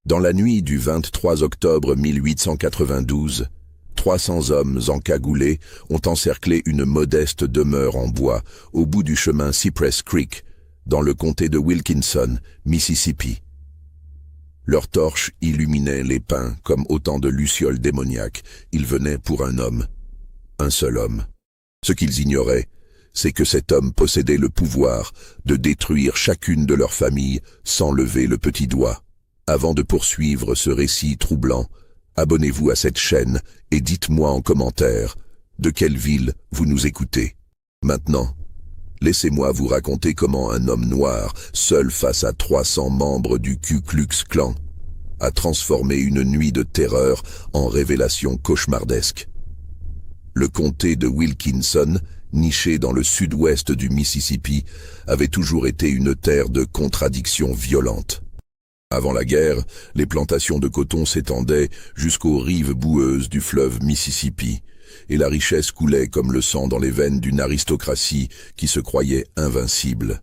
Dans la nuit du 23 octobre 1892, 300 hommes encagoulés ont encerclé une modeste demeure en bois au bout du chemin Cypress Creek, dans le comté de Wilkinson, Mississippi. Leurs torches illuminaient les pins comme autant de lucioles démoniaques. Ils venaient pour un homme, un seul homme. Ce qu'ils ignoraient, c'est que cet homme possédait le pouvoir de détruire chacune de leurs familles sans lever le petit doigt. Avant de poursuivre ce récit troublant, abonnez-vous à cette chaîne et dites-moi en commentaire de quelle ville vous nous écoutez. Maintenant, laissez-moi vous raconter comment un homme noir, seul face à 300 membres du Ku Klux Klan, a transformé une nuit de terreur en révélation cauchemardesque. Le comté de Wilkinson, niché dans le sud-ouest du Mississippi, avait toujours été une terre de contradictions violentes. Avant la guerre, les plantations de coton s'étendaient jusqu'aux rives boueuses du fleuve Mississippi, et la richesse coulait comme le sang dans les veines d'une aristocratie qui se croyait invincible.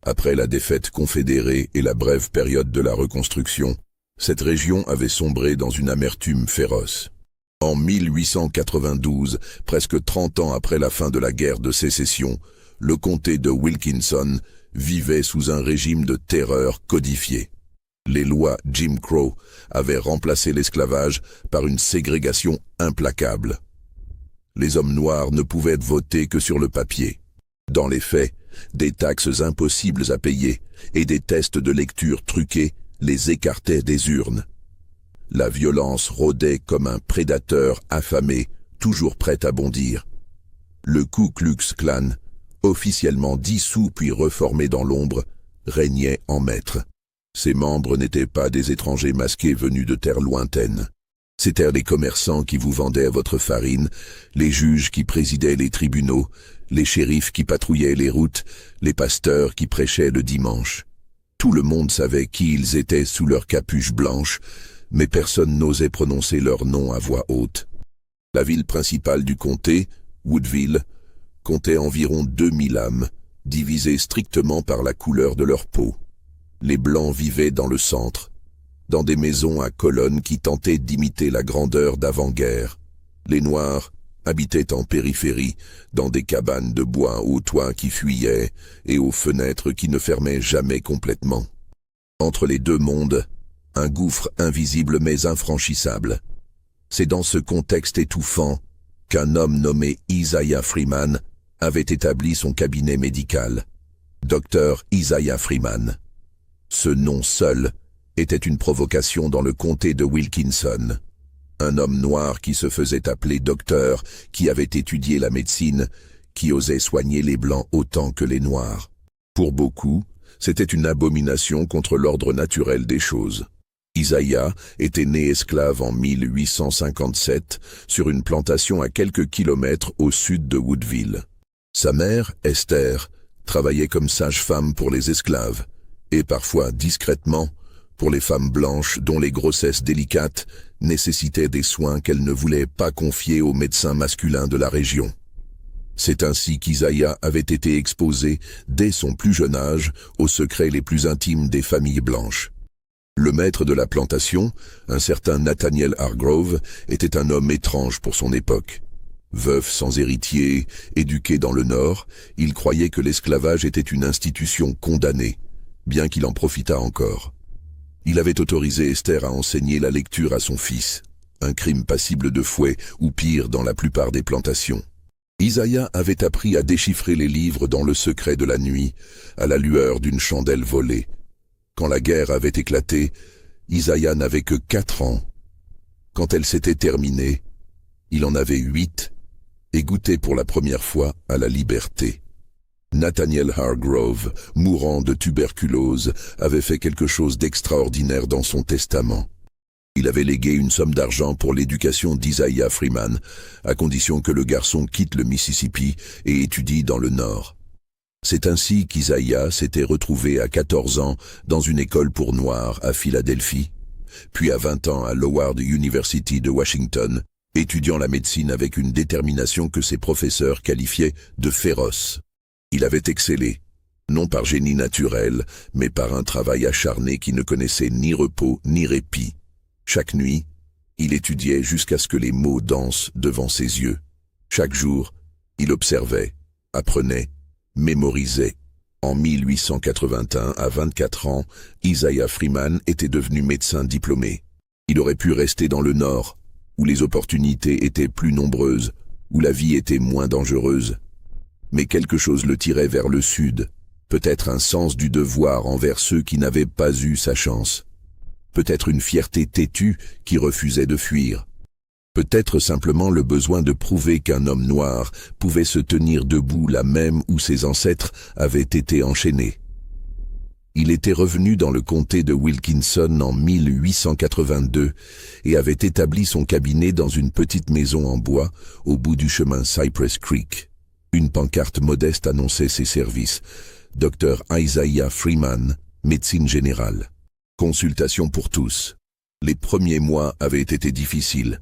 Après la défaite confédérée et la brève période de la reconstruction, cette région avait sombré dans une amertume féroce. En 1892, presque 30 ans après la fin de la guerre de sécession, le comté de Wilkinson vivait sous un régime de terreur codifié. Les lois Jim Crow avaient remplacé l'esclavage par une ségrégation implacable. Les hommes noirs ne pouvaient voter que sur le papier. Dans les faits, des taxes impossibles à payer et des tests de lecture truqués les écartaient des urnes. La violence rôdait comme un prédateur affamé, toujours prêt à bondir. Le Ku Klux Klan, officiellement dissous puis reformé dans l'ombre, régnait en maître. Ses membres n'étaient pas des étrangers masqués venus de terres lointaines. C'étaient les commerçants qui vous vendaient votre farine, les juges qui présidaient les tribunaux, les shérifs qui patrouillaient les routes, les pasteurs qui prêchaient le dimanche. Tout le monde savait qui ils étaient sous leur capuche blanche, mais personne n'osait prononcer leur nom à voix haute. La ville principale du comté, Woodville, comptait environ 2000 âmes, divisées strictement par la couleur de leur peau. Les Blancs vivaient dans le centre, dans des maisons à colonnes qui tentaient d'imiter la grandeur d'avant-guerre. Les Noirs habitaient en périphérie, dans des cabanes de bois aux toits qui fuyaient et aux fenêtres qui ne fermaient jamais complètement. Entre les deux mondes, un gouffre invisible mais infranchissable. C'est dans ce contexte étouffant qu'un homme nommé Isaiah Freeman avait établi son cabinet médical. Dr Isaiah Freeman. Ce nom seul était une provocation dans le comté de Wilkinson. Un homme noir qui se faisait appeler docteur, qui avait étudié la médecine, qui osait soigner les Blancs autant que les Noirs. Pour beaucoup, c'était une abomination contre l'ordre naturel des choses. Isaiah était né esclave en 1857 sur une plantation à quelques kilomètres au sud de Woodville. Sa mère, Esther, travaillait comme sage-femme pour les esclaves, et parfois discrètement pour les femmes blanches dont les grossesses délicates nécessitaient des soins qu'elles ne voulaient pas confier aux médecins masculins de la région. C'est ainsi qu'Isaiah avait été exposé, dès son plus jeune âge, aux secrets les plus intimes des familles blanches. Le maître de la plantation, un certain Nathaniel Hargrove, était un homme étrange pour son époque. Veuf sans héritier, éduqué dans le Nord, il croyait que l'esclavage était une institution condamnée, bien qu'il en profitât encore. Il avait autorisé Esther à enseigner la lecture à son fils, un crime passible de fouet ou pire dans la plupart des plantations. Isaiah avait appris à déchiffrer les livres dans le secret de la nuit, à la lueur d'une chandelle volée. Quand la guerre avait éclaté, Isaiah n'avait que 4 ans. Quand elle s'était terminée, il en avait 8 et goûtait pour la première fois à la liberté. Nathaniel Hargrove, mourant de tuberculose, avait fait quelque chose d'extraordinaire dans son testament. Il avait légué une somme d'argent pour l'éducation d'Isaiah Freeman, à condition que le garçon quitte le Mississippi et étudie dans le Nord. C'est ainsi qu'Isaiah s'était retrouvé à 14 ans dans une école pour Noirs à Philadelphie, puis à 20 ans à l'Howard University de Washington, étudiant la médecine avec une détermination que ses professeurs qualifiaient de féroce. Il avait excellé, Non par génie naturel, mais par un travail acharné qui ne connaissait ni repos ni répit. Chaque nuit, il étudiait jusqu'à ce que les mots dansent devant ses yeux. Chaque jour, il observait, apprenait, mémorisait. En 1881, à 24 ans, Isaiah Freeman était devenu médecin diplômé. Il aurait pu rester dans le Nord, où les opportunités étaient plus nombreuses, où la vie était moins dangereuse. Mais quelque chose le tirait vers le Sud, peut-être un sens du devoir envers ceux qui n'avaient pas eu sa chance. Peut-être une fierté têtue qui refusait de fuir. Peut-être simplement le besoin de prouver qu'un homme noir pouvait se tenir debout là même où ses ancêtres avaient été enchaînés. Il était revenu dans le comté de Wilkinson en 1882 et avait établi son cabinet dans une petite maison en bois au bout du chemin Cypress Creek. Une pancarte modeste annonçait ses services. Dr Isaiah Freeman, médecine générale. Consultation pour tous. Les premiers mois avaient été difficiles.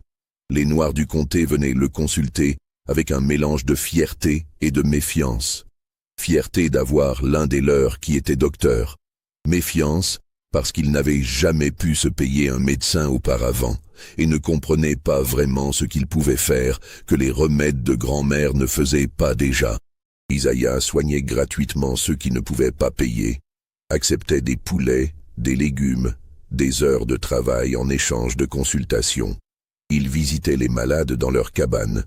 Les Noirs du comté venaient le consulter avec un mélange de fierté et de méfiance. Fierté d'avoir l'un des leurs qui était docteur. Méfiance parce qu'ils n'avaient jamais pu se payer un médecin auparavant et ne comprenaient pas vraiment ce qu'ils pouvaient faire que les remèdes de grand-mère ne faisaient pas déjà. Isaiah soignait gratuitement ceux qui ne pouvaient pas payer, acceptait des poulets, des légumes, des heures de travail en échange de consultations. Il visitait les malades dans leurs cabanes,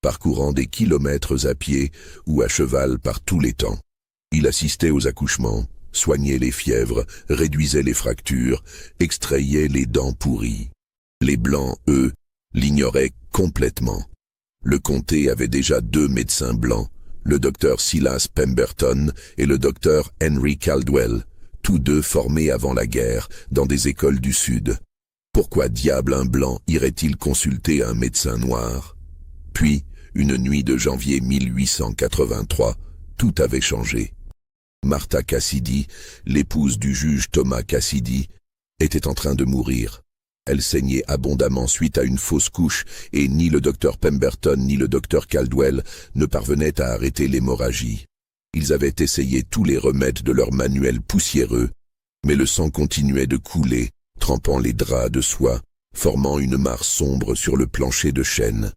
parcourant des kilomètres à pied ou à cheval par tous les temps. Il assistait aux accouchements, soignait les fièvres, réduisait les fractures, extrayait les dents pourries. Les Blancs, eux, l'ignoraient complètement. Le comté avait déjà 2 médecins blancs, le docteur Silas Pemberton et le docteur Henry Caldwell, tous 2 formés avant la guerre dans des écoles du Sud. Pourquoi diable un blanc irait-il consulter un médecin noir? Puis, une nuit de janvier 1883, tout avait changé. Martha Cassidy, l'épouse du juge Thomas Cassidy, était en train de mourir. Elle saignait abondamment suite à une fausse couche et ni le docteur Pemberton ni le docteur Caldwell ne parvenaient à arrêter l'hémorragie. Ils avaient essayé tous les remèdes de leur manuel poussiéreux, mais le sang continuait de couler, trempant les draps de soie, formant une mare sombre sur le plancher de chêne.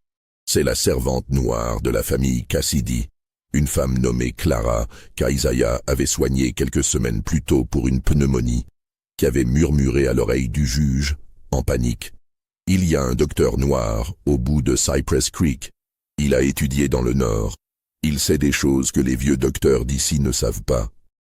C'est la servante noire de la famille Cassidy, une femme nommée Clara, qu'Isaiah avait soignée quelques semaines plus tôt pour une pneumonie, qui avait murmuré à l'oreille du juge, en panique. Il y a un docteur noir au bout de Cypress Creek. Il a étudié dans le Nord. Il sait des choses que les vieux docteurs d'ici ne savent pas.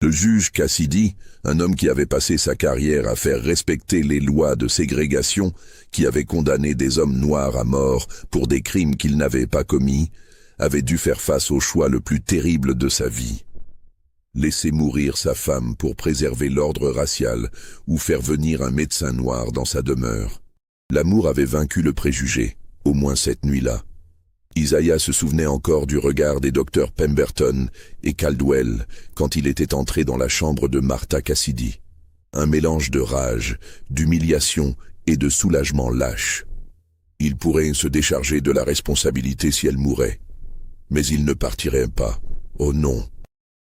Le juge Cassidy, un homme qui avait passé sa carrière à faire respecter les lois de ségrégation, qui avait condamné des hommes noirs à mort pour des crimes qu'ils n'avaient pas commis, avait dû faire face au choix le plus terrible de sa vie. Laisser mourir sa femme pour préserver l'ordre racial ou faire venir un médecin noir dans sa demeure. L'amour avait vaincu le préjugé, au moins cette nuit-là. Isaiah se souvenait encore du regard des docteurs Pemberton et Caldwell quand il était entré dans la chambre de Martha Cassidy. Un mélange de rage, d'humiliation et de soulagement lâche. Il pourrait se décharger de la responsabilité si elle mourait. Mais il ne partirait pas. Oh non.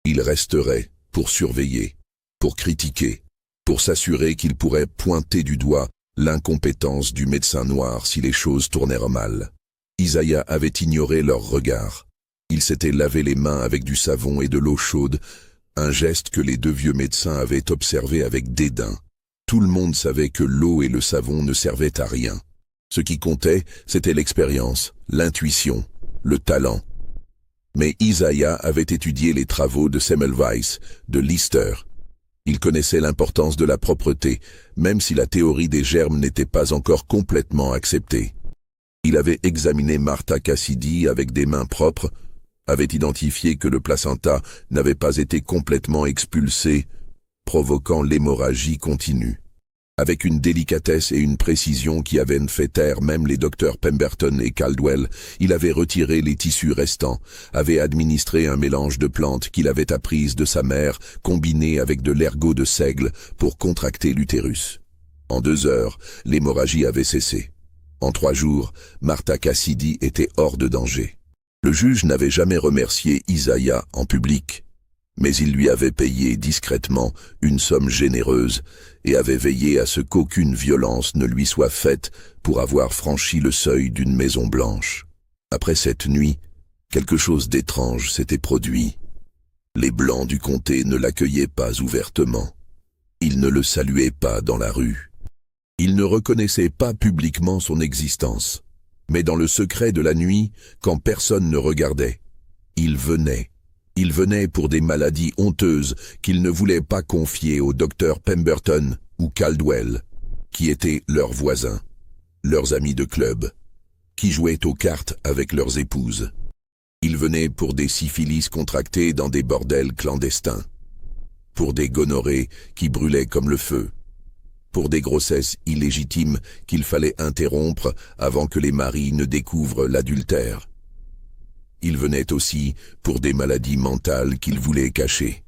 Il resterait pour surveiller, pour critiquer, pour s'assurer qu'il pourrait pointer du doigt l'incompétence du médecin noir si les choses tournèrent mal. Isaiah avait ignoré leur regard. Il s'était lavé les mains avec du savon et de l'eau chaude, un geste que les 2 vieux médecins avaient observé avec dédain. Tout le monde savait que l'eau et le savon ne servaient à rien. Ce qui comptait, c'était l'expérience, l'intuition, le talent. Mais Isaiah avait étudié les travaux de Semmelweis, de Lister. Il connaissait l'importance de la propreté, même si la théorie des germes n'était pas encore complètement acceptée. Il avait examiné Martha Cassidy avec des mains propres, avait identifié que le placenta n'avait pas été complètement expulsé, provoquant l'hémorragie continue. Avec une délicatesse et une précision qui avaient fait taire même les docteurs Pemberton et Caldwell, il avait retiré les tissus restants, avait administré un mélange de plantes qu'il avait apprises de sa mère, combiné avec de l'ergot de seigle pour contracter l'utérus. En 2 heures, l'hémorragie avait cessé. En 3 jours, Martha Cassidy était hors de danger. Le juge n'avait jamais remercié Isaiah en public. Mais il lui avait payé discrètement une somme généreuse et avait veillé à ce qu'aucune violence ne lui soit faite pour avoir franchi le seuil d'une maison blanche. Après cette nuit, quelque chose d'étrange s'était produit. Les Blancs du comté ne l'accueillaient pas ouvertement. Ils ne le saluaient pas dans la rue. Ils ne reconnaissaient pas publiquement son existence. Mais dans le secret de la nuit, quand personne ne regardait, il venait. Il venait pour des maladies honteuses qu'ils ne voulaient pas confier au docteur Pemberton ou Caldwell, qui étaient leurs voisins, leurs amis de club, qui jouaient aux cartes avec leurs épouses. Il venait pour des syphilis contractées dans des bordels clandestins, pour des gonorrhées qui brûlaient comme le feu, pour des grossesses illégitimes qu'il fallait interrompre avant que les maris ne découvrent l'adultère. Il venait aussi pour des maladies mentales qu'il voulait cacher,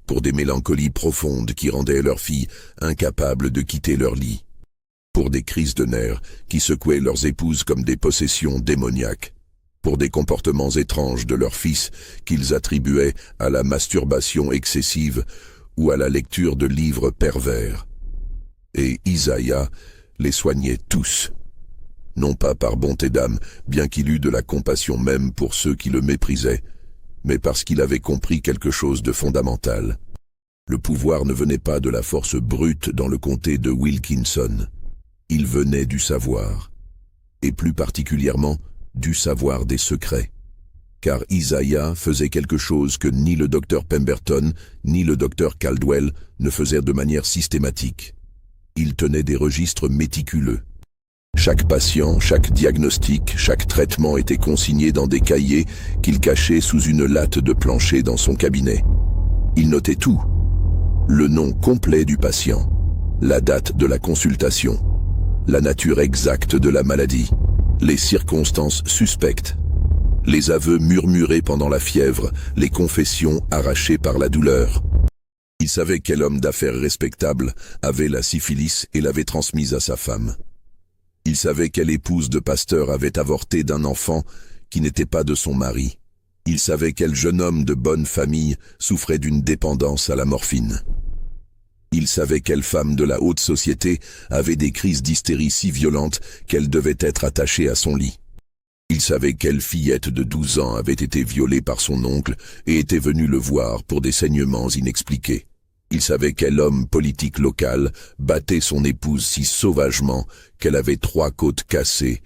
pour des mélancolies profondes qui rendaient leurs filles incapables de quitter leur lit, pour des crises de nerfs qui secouaient leurs épouses comme des possessions démoniaques, pour des comportements étranges de leurs fils qu'ils attribuaient à la masturbation excessive ou à la lecture de livres pervers. Et Isaiah les soignait tous. Non pas par bonté d'âme, bien qu'il eût de la compassion même pour ceux qui le méprisaient, mais parce qu'il avait compris quelque chose de fondamental. Le pouvoir ne venait pas de la force brute dans le comté de Wilkinson. Il venait du savoir, et plus particulièrement du savoir des secrets. Car Isaiah faisait quelque chose que ni le docteur Pemberton ni le docteur Caldwell ne faisaient de manière systématique. Il tenait des registres méticuleux. Chaque patient, chaque diagnostic, chaque traitement était consigné dans des cahiers qu'il cachait sous une latte de plancher dans son cabinet. Il notait tout. Le nom complet du patient, la date de la consultation, la nature exacte de la maladie, les circonstances suspectes, les aveux murmurés pendant la fièvre, les confessions arrachées par la douleur. Il savait quel homme d'affaires respectable avait la syphilis et l'avait transmise à sa femme. Il savait quelle épouse de pasteur avait avorté d'un enfant qui n'était pas de son mari. Il savait quel jeune homme de bonne famille souffrait d'une dépendance à la morphine. Il savait quelle femme de la haute société avait des crises d'hystérie si violentes qu'elle devait être attachée à son lit. Il savait quelle fillette de 12 ans avait été violée par son oncle et était venue le voir pour des saignements inexpliqués. Il savait quel homme politique local battait son épouse si sauvagement qu'elle avait 3 côtes cassées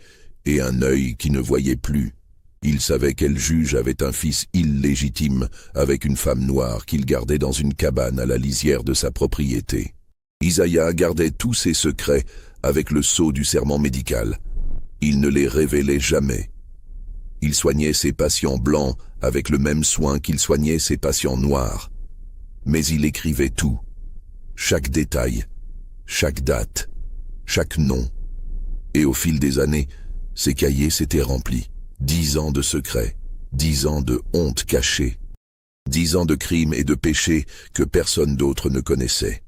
et un œil qui ne voyait plus. Il savait quel juge avait un fils illégitime avec une femme noire qu'il gardait dans une cabane à la lisière de sa propriété. Isaiah gardait tous ses secrets avec le sceau du serment médical. Il ne les révélait jamais. Il soignait ses patients blancs avec le même soin qu'il soignait ses patients noirs. Mais il écrivait tout, chaque détail, chaque date, chaque nom. Et au fil des années, ses cahiers s'étaient remplis. 10 ans de secrets, 10 ans de honte cachée, 10 ans de crimes et de péchés que personne d'autre ne connaissait.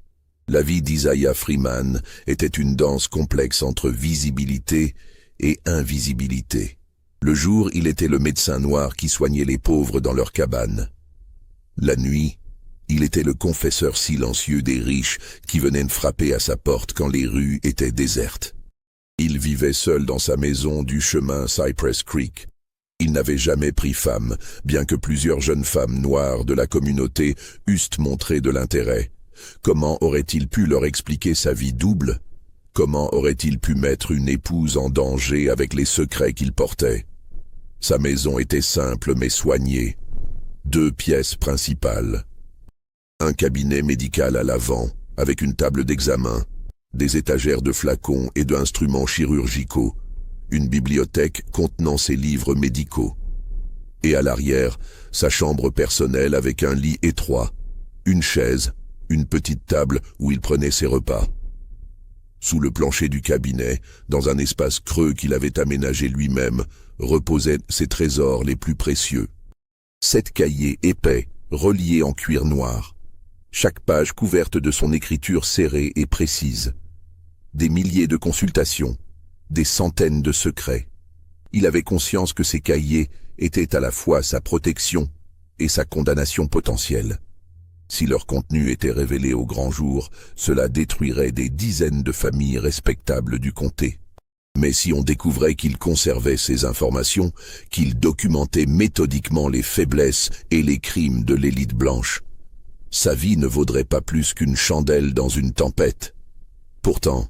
La vie d'Isaiah Freeman était une danse complexe entre visibilité et invisibilité. Le jour, il était le médecin noir qui soignait les pauvres dans leur cabane. La nuit, il était le confesseur silencieux des riches qui venaient frapper à sa porte quand les rues étaient désertes. Il vivait seul dans sa maison du chemin Cypress Creek. Il n'avait jamais pris femme, bien que plusieurs jeunes femmes noires de la communauté eussent montré de l'intérêt. Comment aurait-il pu leur expliquer sa vie double? Comment aurait-il pu mettre une épouse en danger avec les secrets qu'il portait? Sa maison était simple mais soignée. 2 pièces principales. Un cabinet médical à l'avant, avec une table d'examen, des étagères de flacons et d'instruments chirurgicaux, une bibliothèque contenant ses livres médicaux. Et à l'arrière, sa chambre personnelle avec un lit étroit, une chaise, une petite table où il prenait ses repas. Sous le plancher du cabinet, dans un espace creux qu'il avait aménagé lui-même, reposaient ses trésors les plus précieux. 7 cahiers épais, reliés en cuir noir. Chaque page couverte de son écriture serrée et précise. Des milliers de consultations, des centaines de secrets. Il avait conscience que ces cahiers étaient à la fois sa protection et sa condamnation potentielle. Si leur contenu était révélé au grand jour, cela détruirait des dizaines de familles respectables du comté. Mais si on découvrait qu'il conservait ces informations, qu'il documentait méthodiquement les faiblesses et les crimes de l'élite blanche, sa vie ne vaudrait pas plus qu'une chandelle dans une tempête. Pourtant,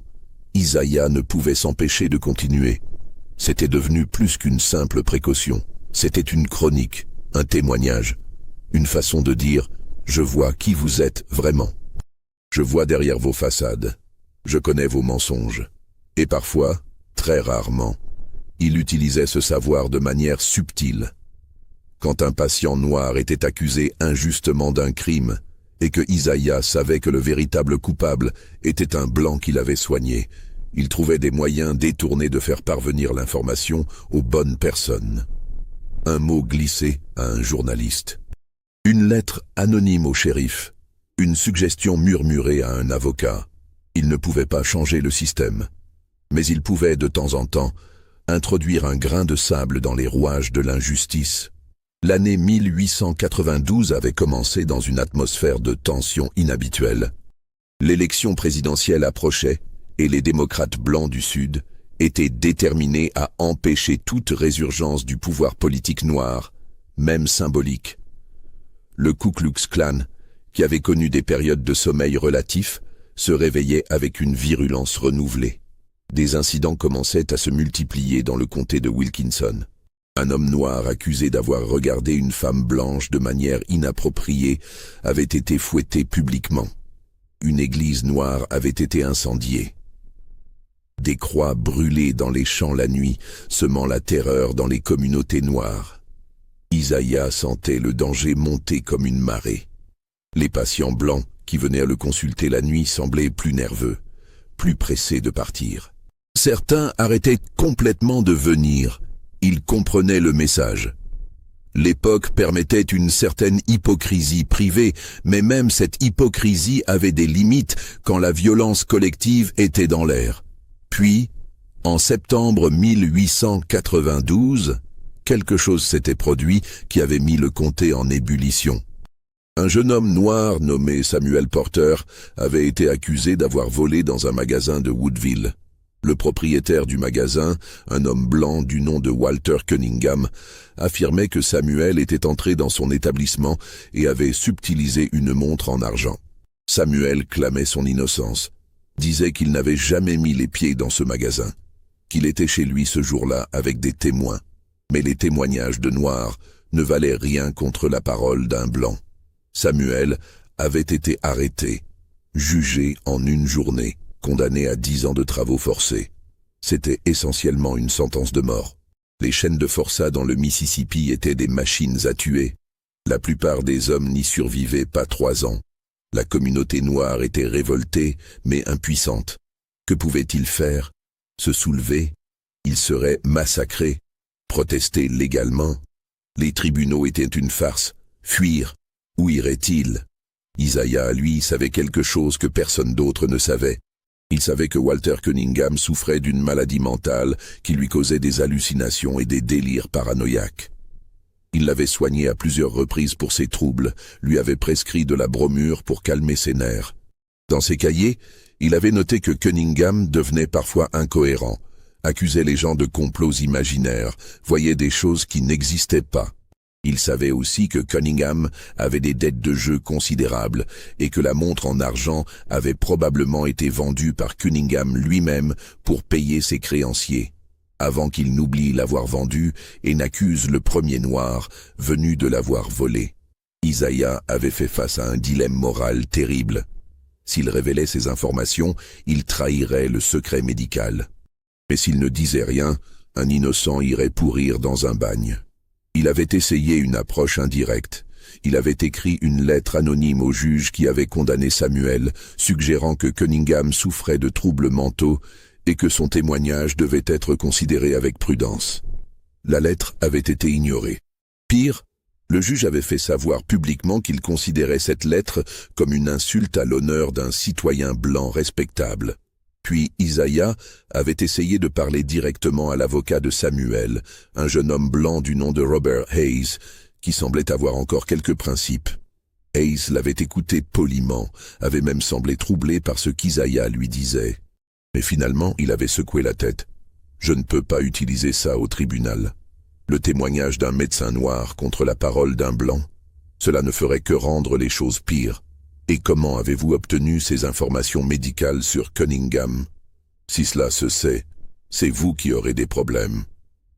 Isaiah ne pouvait s'empêcher de continuer. C'était devenu plus qu'une simple précaution. C'était une chronique, un témoignage, une façon de dire « Je vois qui vous êtes vraiment. Je vois derrière vos façades. Je connais vos mensonges. » Et parfois, très rarement, il utilisait ce savoir de manière subtile. Quand un patient noir était accusé injustement d'un crime, et que Isaiah savait que le véritable coupable était un blanc qu'il avait soigné, il trouvait des moyens détournés de faire parvenir l'information aux bonnes personnes. Un mot glissé à un journaliste. Une lettre anonyme au shérif. Une suggestion murmurée à un avocat. Il ne pouvait pas changer le système. Mais il pouvait, de temps en temps, introduire un grain de sable dans les rouages de l'injustice. L'année 1892 avait commencé dans une atmosphère de tension inhabituelle. L'élection présidentielle approchait et les démocrates blancs du Sud étaient déterminés à empêcher toute résurgence du pouvoir politique noir, même symbolique. Le Ku Klux Klan, qui avait connu des périodes de sommeil relatif, se réveillait avec une virulence renouvelée. Des incidents commençaient à se multiplier dans le comté de Wilkinson. Un homme noir accusé d'avoir regardé une femme blanche de manière inappropriée avait été fouetté publiquement. Une église noire avait été incendiée. Des croix brûlées dans les champs la nuit, semant la terreur dans les communautés noires. Isaiah sentait le danger monter comme une marée. Les patients blancs qui venaient à le consulter la nuit semblaient plus nerveux, plus pressés de partir. Certains arrêtaient complètement de venir. Ils comprenaient le message. L'époque permettait une certaine hypocrisie privée, mais même cette hypocrisie avait des limites quand la violence collective était dans l'air. Puis, en septembre 1892, quelque chose s'était produit qui avait mis le comté en ébullition. Un jeune homme noir nommé Samuel Porter avait été accusé d'avoir volé dans un magasin de Woodville. Le propriétaire du magasin, un homme blanc du nom de Walter Cunningham, affirmait que Samuel était entré dans son établissement et avait subtilisé une montre en argent. Samuel clamait son innocence, disait qu'il n'avait jamais mis les pieds dans ce magasin, qu'il était chez lui ce jour-là avec des témoins. Mais les témoignages de Noirs ne valaient rien contre la parole d'un blanc. Samuel avait été arrêté, jugé en une journée, condamné à 10 ans de travaux forcés. C'était essentiellement une sentence de mort. Les chaînes de forçat dans le Mississippi étaient des machines à tuer. La plupart des hommes n'y survivaient pas 3 ans. La communauté noire était révoltée, mais impuissante. Que pouvait-il faire? Se soulever? Il serait massacré. Protester légalement? Les tribunaux étaient une farce. Fuir? Où irait-il? Isaiah, lui, savait quelque chose que personne d'autre ne savait. Il savait que Walter Cunningham souffrait d'une maladie mentale qui lui causait des hallucinations et des délires paranoïaques. Il l'avait soigné à plusieurs reprises pour ses troubles, lui avait prescrit de la bromure pour calmer ses nerfs. Dans ses cahiers, il avait noté que Cunningham devenait parfois incohérent, accusait les gens de complots imaginaires, voyait des choses qui n'existaient pas. Il savait aussi que Cunningham avait des dettes de jeu considérables et que la montre en argent avait probablement été vendue par Cunningham lui-même pour payer ses créanciers, avant qu'il n'oublie l'avoir vendue et n'accuse le premier noir venu de l'avoir volée. Isaiah avait fait face à un dilemme moral terrible. S'il révélait ces informations, il trahirait le secret médical. Mais s'il ne disait rien, un innocent irait pourrir dans un bagne. Il avait essayé une approche indirecte. Il avait écrit une lettre anonyme au juge qui avait condamné Samuel, suggérant que Cunningham souffrait de troubles mentaux et que son témoignage devait être considéré avec prudence. La lettre avait été ignorée. Pire, le juge avait fait savoir publiquement qu'il considérait cette lettre comme une insulte à l'honneur d'un citoyen blanc respectable. Puis Isaiah avait essayé de parler directement à l'avocat de Samuel, un jeune homme blanc du nom de Robert Hayes, qui semblait avoir encore quelques principes. Hayes l'avait écouté poliment, avait même semblé troublé par ce qu'Isaiah lui disait. Mais finalement, il avait secoué la tête. « Je ne peux pas utiliser ça au tribunal. Le témoignage d'un médecin noir contre la parole d'un blanc, cela ne ferait que rendre les choses pires. Et comment avez-vous obtenu ces informations médicales sur Cunningham? Si cela se sait, c'est vous qui aurez des problèmes. »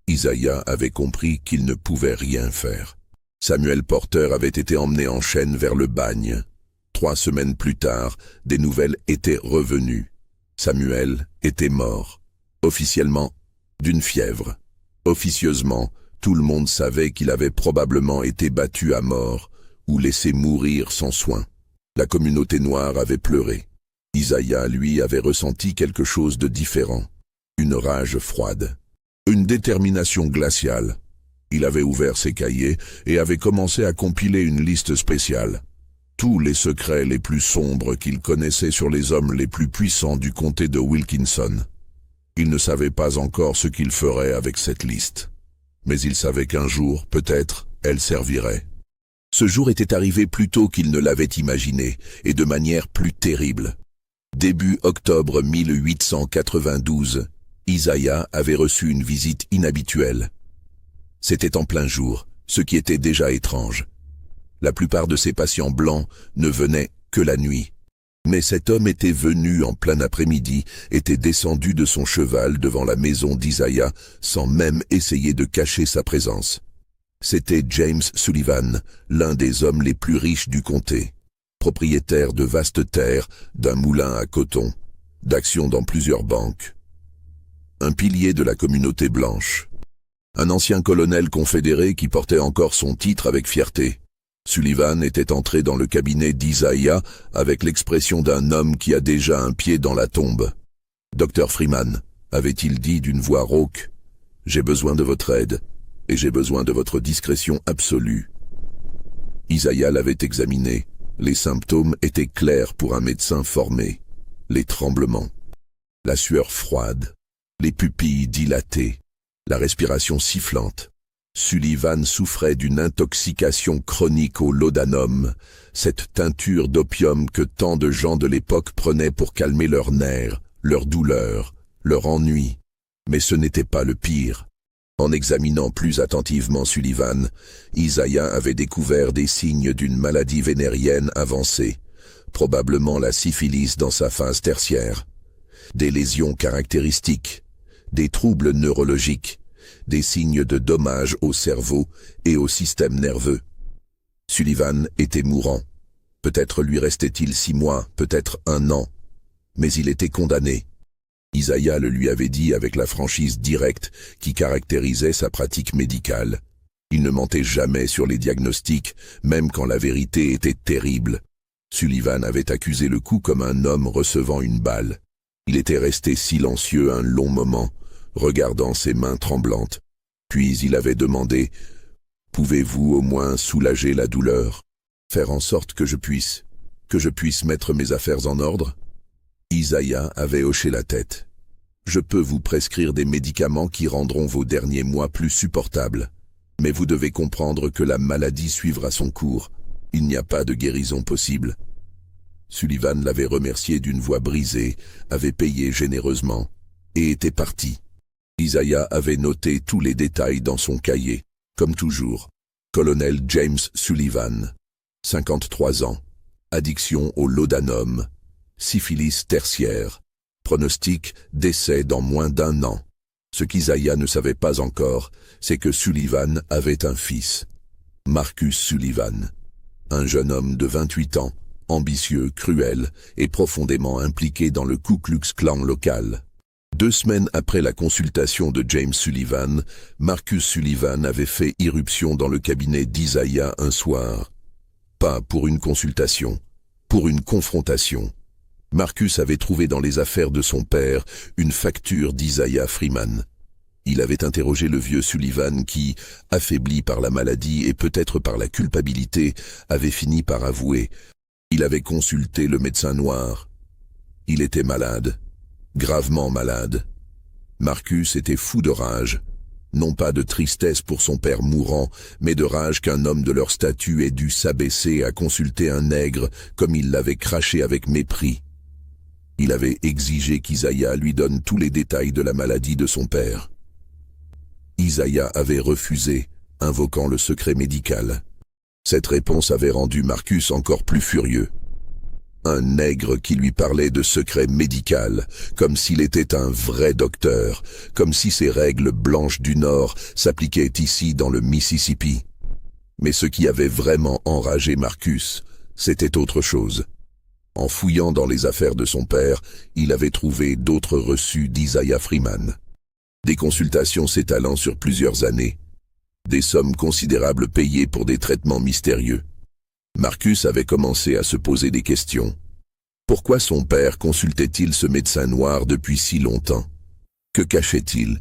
Isaiah avait compris qu'il ne pouvait rien faire. Samuel Porter avait été emmené en chaîne vers le bagne. 3 semaines plus tard, des nouvelles étaient revenues. Samuel était mort. Officiellement, d'une fièvre. Officieusement, tout le monde savait qu'il avait probablement été battu à mort ou laissé mourir sans soin. La communauté noire avait pleuré. Isaiah, lui, avait ressenti quelque chose de différent. Une rage froide. Une détermination glaciale. Il avait ouvert ses cahiers et avait commencé à compiler une liste spéciale. Tous les secrets les plus sombres qu'il connaissait sur les hommes les plus puissants du comté de Wilkinson. Il ne savait pas encore ce qu'il ferait avec cette liste. Mais il savait qu'un jour, peut-être, elle servirait. Ce jour était arrivé plus tôt qu'il ne l'avait imaginé, et de manière plus terrible. Début octobre 1892, Isaiah avait reçu une visite inhabituelle. C'était en plein jour, ce qui était déjà étrange. La plupart de ses patients blancs ne venaient que la nuit. Mais cet homme était venu en plein après-midi, était descendu de son cheval devant la maison d'Isaiah sans même essayer de cacher sa présence. C'était James Sullivan, l'un des hommes les plus riches du comté, propriétaire de vastes terres, d'un moulin à coton, d'actions dans plusieurs banques. Un pilier de la communauté blanche. Un ancien colonel confédéré qui portait encore son titre avec fierté. Sullivan était entré dans le cabinet d'Isaiah avec l'expression d'un homme qui a déjà un pied dans la tombe. « Dr Freeman, avait-il dit d'une voix rauque, j'ai besoin de votre aide, et j'ai besoin de votre discrétion absolue. » Isaiah l'avait examiné. Les symptômes étaient clairs pour un médecin formé. Les tremblements, la sueur froide, les pupilles dilatées, la respiration sifflante. Sullivan souffrait d'une intoxication chronique au laudanum, cette teinture d'opium que tant de gens de l'époque prenaient pour calmer leurs nerfs, leurs douleurs, leur ennui. Mais ce n'était pas le pire. En examinant plus attentivement Sullivan, Isaiah avait découvert des signes d'une maladie vénérienne avancée, probablement la syphilis dans sa phase tertiaire. Des lésions caractéristiques, des troubles neurologiques, des signes de dommages au cerveau et au système nerveux. Sullivan était mourant. Peut-être lui restait-il 6 mois, peut-être 1 an. Mais il était condamné. Isaiah le lui avait dit avec la franchise directe qui caractérisait sa pratique médicale. Il ne mentait jamais sur les diagnostics, même quand la vérité était terrible. Sullivan avait accusé le coup comme un homme recevant une balle. Il était resté silencieux un long moment, regardant ses mains tremblantes. Puis il avait demandé « Pouvez-vous au moins soulager la douleur? Faire en sorte que je puisse mettre mes affaires en ordre ?» Isaiah avait hoché la tête. « Je peux vous prescrire des médicaments qui rendront vos derniers mois plus supportables. Mais vous devez comprendre que la maladie suivra son cours. Il n'y a pas de guérison possible. » Sullivan l'avait remercié d'une voix brisée, avait payé généreusement, et était parti. Isaiah avait noté tous les détails dans son cahier, comme toujours. Colonel James Sullivan, 53 ans, addiction au laudanum, syphilis tertiaire, pronostic décès dans moins d'1 an. Ce qu'Isaiah ne savait pas encore, c'est que Sullivan avait un fils, Marcus Sullivan, un jeune homme de 28 ans, ambitieux, cruel et profondément impliqué dans le Ku Klux Klan local. 2 semaines après la consultation de James Sullivan, Marcus Sullivan avait fait irruption dans le cabinet d'Isaiah un soir. Pas pour une consultation, pour une confrontation. Marcus avait trouvé dans les affaires de son père une facture d'Isaiah Freeman. Il avait interrogé le vieux Sullivan qui, affaibli par la maladie et peut-être par la culpabilité, avait fini par avouer. Il avait consulté le médecin noir. Il était malade. Gravement malade. Marcus était fou de rage. Non pas de tristesse pour son père mourant, mais de rage qu'un homme de leur statut ait dû s'abaisser à consulter un nègre comme il l'avait craché avec mépris. Il avait exigé qu'Isaiah lui donne tous les détails de la maladie de son père. Isaiah avait refusé, invoquant le secret médical. Cette réponse avait rendu Marcus encore plus furieux. Un nègre qui lui parlait de secret médical, comme s'il était un vrai docteur, comme si ces règles blanches du Nord s'appliquaient ici dans le Mississippi. Mais ce qui avait vraiment enragé Marcus, c'était autre chose. En fouillant dans les affaires de son père, il avait trouvé d'autres reçus d'Isaiah Freeman. Des consultations s'étalant sur plusieurs années. Des sommes considérables payées pour des traitements mystérieux. Marcus avait commencé à se poser des questions. Pourquoi son père consultait-il ce médecin noir depuis si longtemps? Que cachait-il?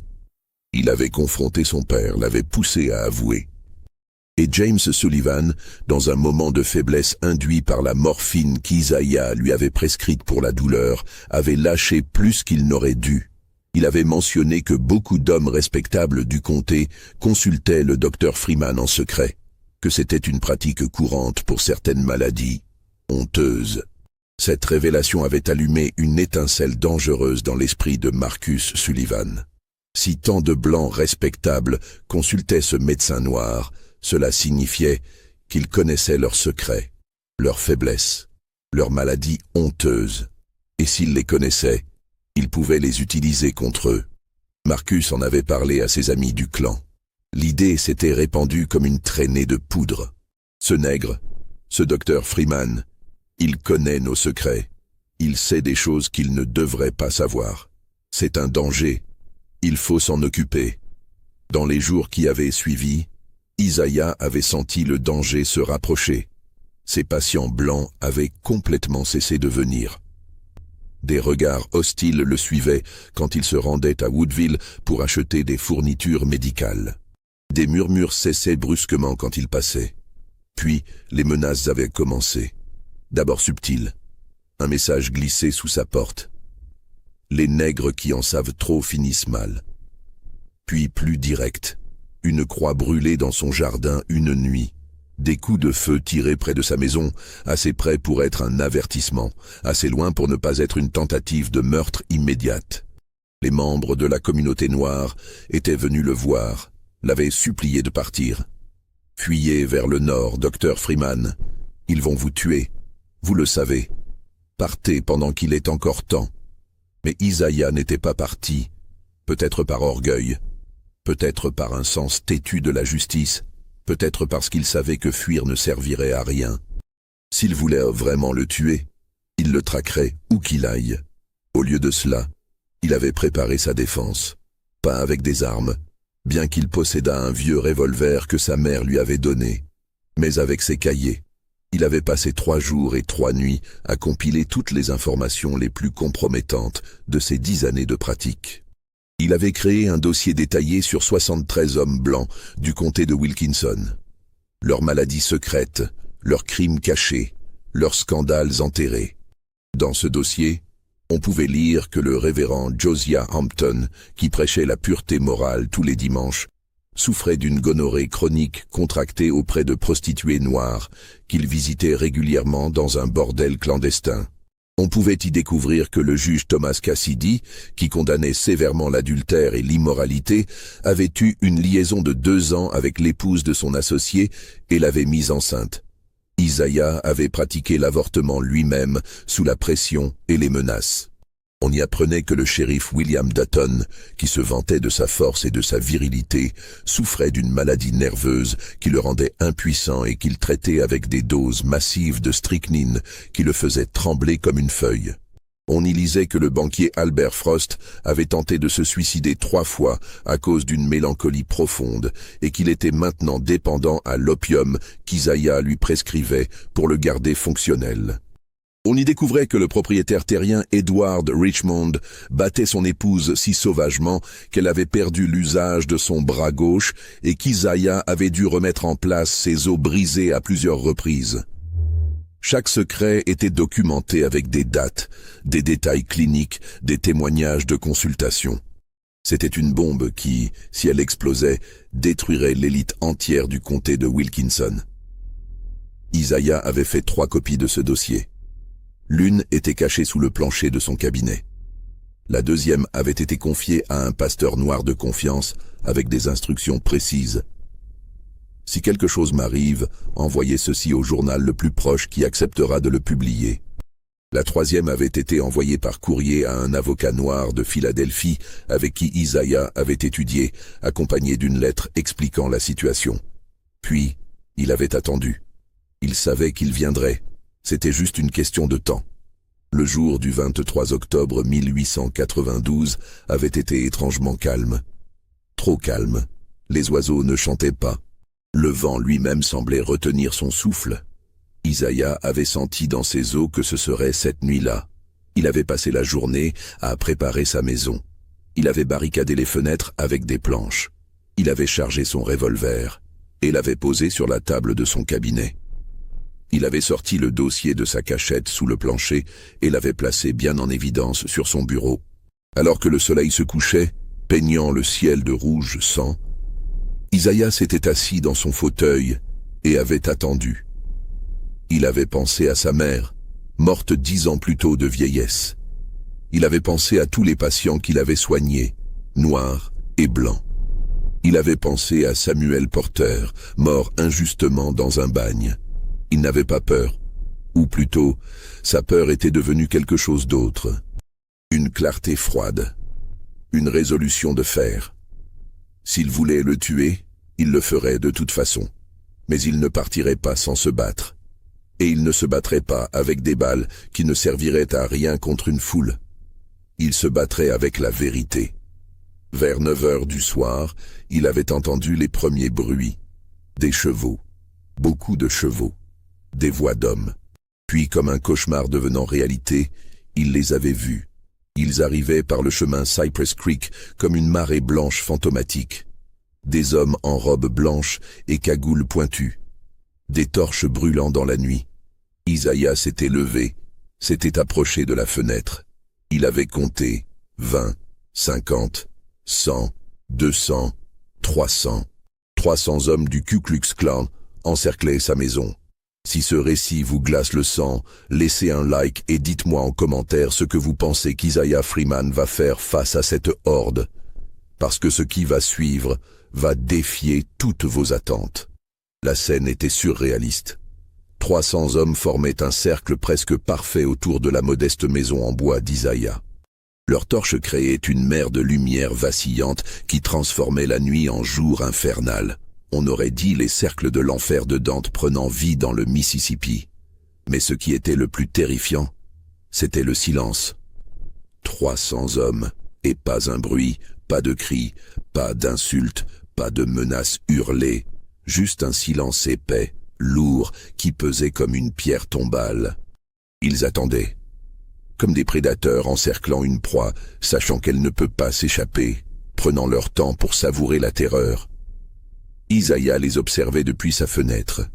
Il avait confronté son père, l'avait poussé à avouer. Et James Sullivan, dans un moment de faiblesse induit par la morphine qu'Isaiah lui avait prescrite pour la douleur, avait lâché plus qu'il n'aurait dû. Il avait mentionné que beaucoup d'hommes respectables du comté consultaient le docteur Freeman en secret, que c'était une pratique courante pour certaines maladies honteuses. Cette révélation avait allumé une étincelle dangereuse dans l'esprit de Marcus Sullivan. Si tant de blancs respectables consultaient ce médecin noir, cela signifiait qu'ils connaissaient leurs secrets, leurs faiblesses, leurs maladies honteuses. Et s'ils les connaissaient, ils pouvaient les utiliser contre eux. Marcus en avait parlé à ses amis du clan. L'idée s'était répandue comme une traînée de poudre. Ce nègre, ce docteur Freeman, il connaît nos secrets. Il sait des choses qu'il ne devrait pas savoir. C'est un danger. Il faut s'en occuper. Dans les jours qui avaient suivi, Isaiah avait senti le danger se rapprocher. Ses patients blancs avaient complètement cessé de venir. Des regards hostiles le suivaient quand il se rendait à Woodville pour acheter des fournitures médicales. Des murmures cessaient brusquement quand il passait. Puis, les menaces avaient commencé. D'abord subtil, un message glissé sous sa porte. Les nègres qui en savent trop finissent mal. Puis plus direct, une croix brûlée dans son jardin une nuit. Des coups de feu tirés près de sa maison, assez près pour être un avertissement, assez loin pour ne pas être une tentative de meurtre immédiate. Les membres de la communauté noire étaient venus le voir, l'avaient supplié de partir. « Fuyez vers le nord, docteur Freeman. Ils vont vous tuer. Vous le savez. Partez pendant qu'il est encore temps. » Mais Isaiah n'était pas parti, peut-être par orgueil, peut-être par un sens têtu de la justice, peut-être parce qu'il savait que fuir ne servirait à rien. S'il voulait vraiment le tuer, il le traquerait où qu'il aille. Au lieu de cela, il avait préparé sa défense, pas avec des armes, bien qu'il possédât un vieux revolver que sa mère lui avait donné, mais avec ses cahiers. Il avait passé 3 jours et 3 nuits à compiler toutes les informations les plus compromettantes de ses 10 années de pratique. Il avait créé un dossier détaillé sur 73 hommes blancs du comté de Wilkinson. Leurs maladies secrètes, leurs crimes cachés, leurs scandales enterrés. Dans ce dossier, on pouvait lire que le révérend Josiah Hampton, qui prêchait la pureté morale tous les dimanches, souffrait d'une gonorrhée chronique contractée auprès de prostituées noires qu'il visitait régulièrement dans un bordel clandestin. On pouvait y découvrir que le juge Thomas Cassidy, qui condamnait sévèrement l'adultère et l'immoralité, avait eu une liaison de 2 ans avec l'épouse de son associé et l'avait mise enceinte. Isaiah avait pratiqué l'avortement lui-même sous la pression et les menaces. On y apprenait que le shérif William Dutton, qui se vantait de sa force et de sa virilité, souffrait d'une maladie nerveuse qui le rendait impuissant et qu'il traitait avec des doses massives de strychnine qui le faisaient trembler comme une feuille. On y lisait que le banquier Albert Frost avait tenté de se suicider 3 fois à cause d'une mélancolie profonde et qu'il était maintenant dépendant à l'opium qu'Isaiah lui prescrivait pour le garder fonctionnel. On y découvrait que le propriétaire terrien Edward Richmond battait son épouse si sauvagement qu'elle avait perdu l'usage de son bras gauche et qu'Isaiah avait dû remettre en place ses os brisés à plusieurs reprises. Chaque secret était documenté avec des dates, des détails cliniques, des témoignages de consultation. C'était une bombe qui, si elle explosait, détruirait l'élite entière du comté de Wilkinson. Isaiah avait fait 3 copies de ce dossier. L'une était cachée sous le plancher de son cabinet. La deuxième avait été confiée à un pasteur noir de confiance avec des instructions précises. Si quelque chose m'arrive, envoyez ceci au journal le plus proche qui acceptera de le publier. La troisième avait été envoyée par courrier à un avocat noir de Philadelphie avec qui Isaiah avait étudié, accompagné d'une lettre expliquant la situation. Puis, il avait attendu. Il savait qu'il viendrait. C'était juste une question de temps. Le jour du 23 octobre 1892 avait été étrangement calme. Trop calme. Les oiseaux ne chantaient pas. Le vent lui-même semblait retenir son souffle. Isaiah avait senti dans ses os que ce serait cette nuit-là. Il avait passé la journée à préparer sa maison. Il avait barricadé les fenêtres avec des planches. Il avait chargé son revolver et l'avait posé sur la table de son cabinet. Il avait sorti le dossier de sa cachette sous le plancher et l'avait placé bien en évidence sur son bureau. Alors que le soleil se couchait, peignant le ciel de rouge sang, Isaiah s'était assis dans son fauteuil et avait attendu. Il avait pensé à sa mère, morte 10 ans plus tôt de vieillesse. Il avait pensé à tous les patients qu'il avait soignés, noirs et blancs. Il avait pensé à Samuel Porter, mort injustement dans un bagne. Il n'avait pas peur, ou plutôt, sa peur était devenue quelque chose d'autre. Une clarté froide, une résolution de fer. S'il voulait le tuer, il le ferait de toute façon, mais il ne partirait pas sans se battre. Et il ne se battrait pas avec des balles qui ne serviraient à rien contre une foule. Il se battrait avec la vérité. Vers 9 heures du soir, il avait entendu les premiers bruits. Des chevaux, beaucoup de chevaux, des voix d'hommes. Puis, comme un cauchemar devenant réalité, il les avait vus. Ils arrivaient par le chemin Cypress Creek comme une marée blanche fantomatique. Des hommes en robes blanches et cagoules pointues. Des torches brûlant dans la nuit. Isaiah s'était levé, s'était approché de la fenêtre. Il avait compté 20, 50, 100, 200, 300. 300 hommes du Ku Klux Klan encerclaient sa maison. Si ce récit vous glace le sang, laissez un like et dites-moi en commentaire ce que vous pensez qu'Isaiah Freeman va faire face à cette horde. Parce que ce qui va suivre va défier toutes vos attentes. La scène était surréaliste. 300 hommes formaient un cercle presque parfait autour de la modeste maison en bois d'Isaiah. Leurs torches créaient une mer de lumière vacillante qui transformait la nuit en jour infernal. On aurait dit les cercles de l'enfer de Dante prenant vie dans le Mississippi. Mais ce qui était le plus terrifiant, c'était le silence. 300 hommes, et pas un bruit, pas de cris, pas d'insultes, pas de menaces hurlées, juste un silence épais, lourd, qui pesait comme une pierre tombale. Ils attendaient, comme des prédateurs encerclant une proie, sachant qu'elle ne peut pas s'échapper, prenant leur temps pour savourer la terreur. Isaiah les observait depuis sa fenêtre.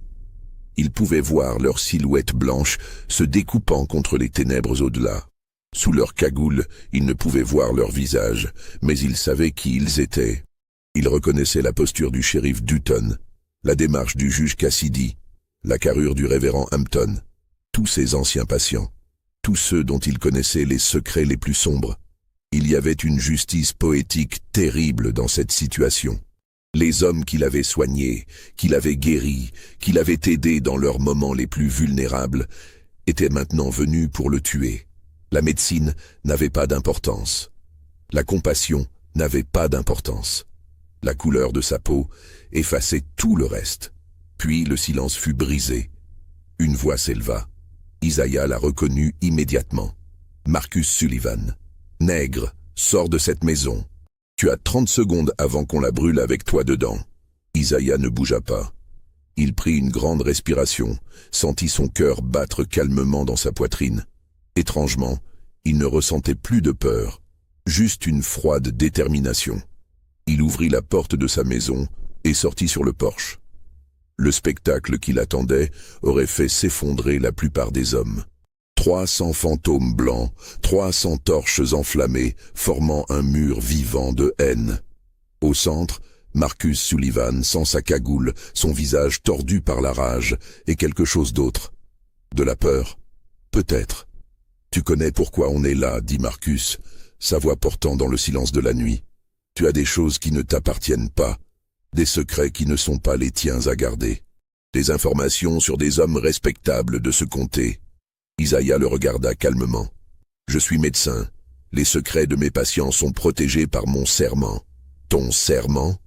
Il pouvait voir leurs silhouettes blanches se découpant contre les ténèbres au-delà. Sous leur cagoule, il ne pouvait voir leur visage, mais il savait qui ils étaient. Il reconnaissait la posture du shérif Dutton, la démarche du juge Cassidy, la carrure du révérend Hampton, tous ces anciens patients, tous ceux dont il connaissait les secrets les plus sombres. Il y avait une justice poétique terrible dans cette situation. Les hommes qu'il avait soignés, qu'il avait guéris, qu'il avait aidés dans leurs moments les plus vulnérables, étaient maintenant venus pour le tuer. La médecine n'avait pas d'importance. La compassion n'avait pas d'importance. La couleur de sa peau effaçait tout le reste. Puis le silence fut brisé. Une voix s'éleva. Isaiah la reconnut immédiatement. Marcus Sullivan. Nègre, sors de cette maison. Tu as 30 secondes avant qu'on la brûle avec toi dedans. Isaiah ne bougea pas. Il prit une grande respiration, sentit son cœur battre calmement dans sa poitrine. Étrangement, il ne ressentait plus de peur, juste une froide détermination. Il ouvrit la porte de sa maison et sortit sur le porche. Le spectacle qui l'attendait aurait fait s'effondrer la plupart des hommes. 300 fantômes blancs, 300 torches enflammées, formant un mur vivant de haine. Au centre, Marcus Sullivan, sans sa cagoule, son visage tordu par la rage, et quelque chose d'autre. De la peur? Peut-être. Tu connais pourquoi on est là, dit Marcus, sa voix portant dans le silence de la nuit. Tu as des choses qui ne t'appartiennent pas, des secrets qui ne sont pas les tiens à garder, des informations sur des hommes respectables de ce comté. Isaiah le regarda calmement. Je suis médecin. Les secrets de mes patients sont protégés par mon serment. Ton serment?